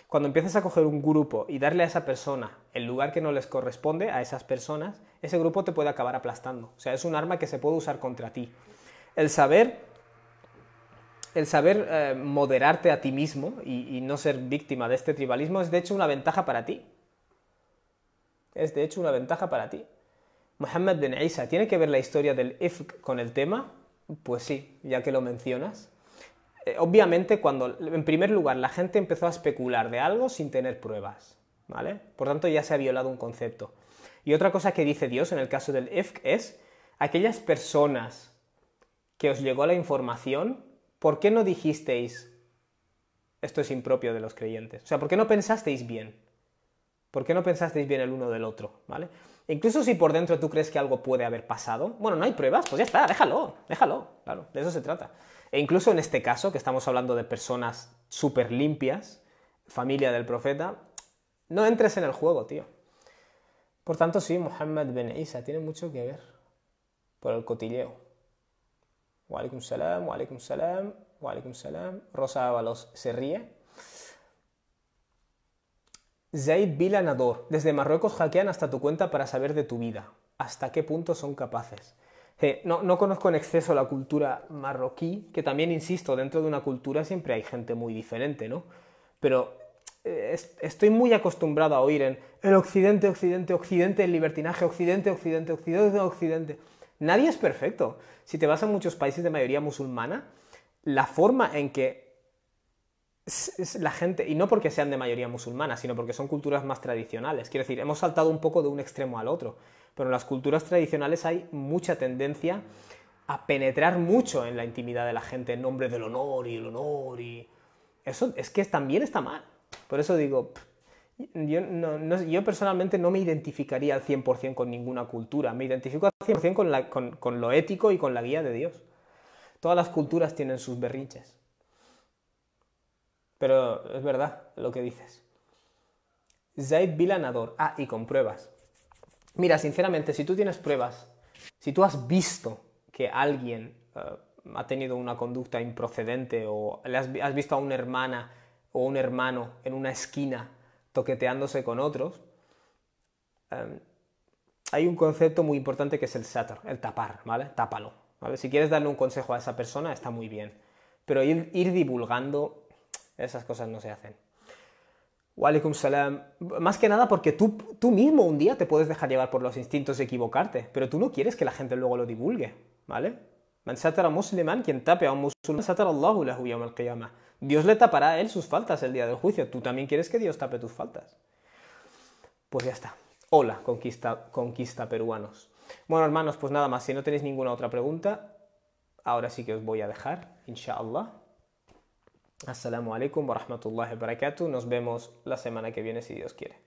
cuando empiezas a coger un grupo y darle a esa persona el lugar que no les corresponde a esas personas, ese grupo te puede acabar aplastando. O sea, es un arma que se puede usar contra ti. El saber moderarte a ti mismo y no ser víctima de este tribalismo es de hecho una ventaja para ti. Es de hecho una ventaja para ti. Muhammad bin Isa, ¿tiene que ver la historia del ifk con el tema? Pues sí, ya que lo mencionas. Obviamente, cuando en primer lugar la gente empezó a especular de algo sin tener pruebas, ¿vale? Por tanto, ya se ha violado un concepto. Y otra cosa que dice Dios en el caso del ifk es, aquellas personas que os llegó la información, ¿por qué no dijisteis esto es impropio de los creyentes? O sea, ¿por qué no pensasteis bien? ¿Por qué no pensasteis bien el uno del otro? ¿Vale? E incluso si por dentro tú crees que algo puede haber pasado, bueno, no hay pruebas, pues ya está, déjalo, claro, de eso se trata. E incluso en este caso, que estamos hablando de personas súper limpias, familia del profeta, no entres en el juego, tío. Por tanto, sí, Muhammad bin Isa tiene mucho que ver por el cotilleo. Wa alaikum salam, wa alaikum salam, wa alaikum salam. Rosa Ábalos se ríe. Zaid Bilanador, desde Marruecos hackean hasta tu cuenta para saber de tu vida. ¿Hasta qué punto son capaces? No conozco en exceso la cultura marroquí, que también, insisto, dentro de una cultura siempre hay gente muy diferente, ¿no? Pero estoy muy acostumbrado a oír en el Occidente, Occidente, Occidente, el libertinaje, Occidente, Occidente, Occidente, Occidente. Nadie es perfecto. Si te vas a muchos países de mayoría musulmana, la forma en que la gente, y no porque sean de mayoría musulmana, sino porque son culturas más tradicionales. Quiero decir, hemos saltado un poco de un extremo al otro, pero en las culturas tradicionales hay mucha tendencia a penetrar mucho en la intimidad de la gente en nombre del honor y el honor y... Eso es que también está mal. Por eso digo, yo personalmente no me identificaría al 100% con ninguna cultura, me identifico al 100% con lo ético y con la guía de Dios. Todas las culturas tienen sus berrinches. Pero es verdad lo que dices. Zaid Vilanador. Ah, y con pruebas. Mira, sinceramente, si tú tienes pruebas, si tú has visto que alguien ha tenido una conducta improcedente o has visto a una hermana o un hermano en una esquina toqueteándose con otros, hay un concepto muy importante que es el satr, el tapar, ¿vale? Tápalo, ¿vale? Si quieres darle un consejo a esa persona, está muy bien. Pero ir divulgando, esas cosas no se hacen. Walaikum salam. Más que nada porque tú mismo un día te puedes dejar llevar por los instintos y equivocarte, pero tú no quieres que la gente luego lo divulgue, ¿vale? Man satara musliman, quien tape a un musulmán, satara Allahu lahu yawm al-qiyamah. Dios le tapará a él sus faltas el día del juicio. Tú también quieres que Dios tape tus faltas. Pues ya está. Hola, conquista peruanos. Bueno, hermanos, pues nada más. Si no tenéis ninguna otra pregunta, ahora sí que os voy a dejar, inshallah. Assalamu alaikum wa rahmatullahi wa barakatuh. Nos vemos la semana que viene si Dios quiere.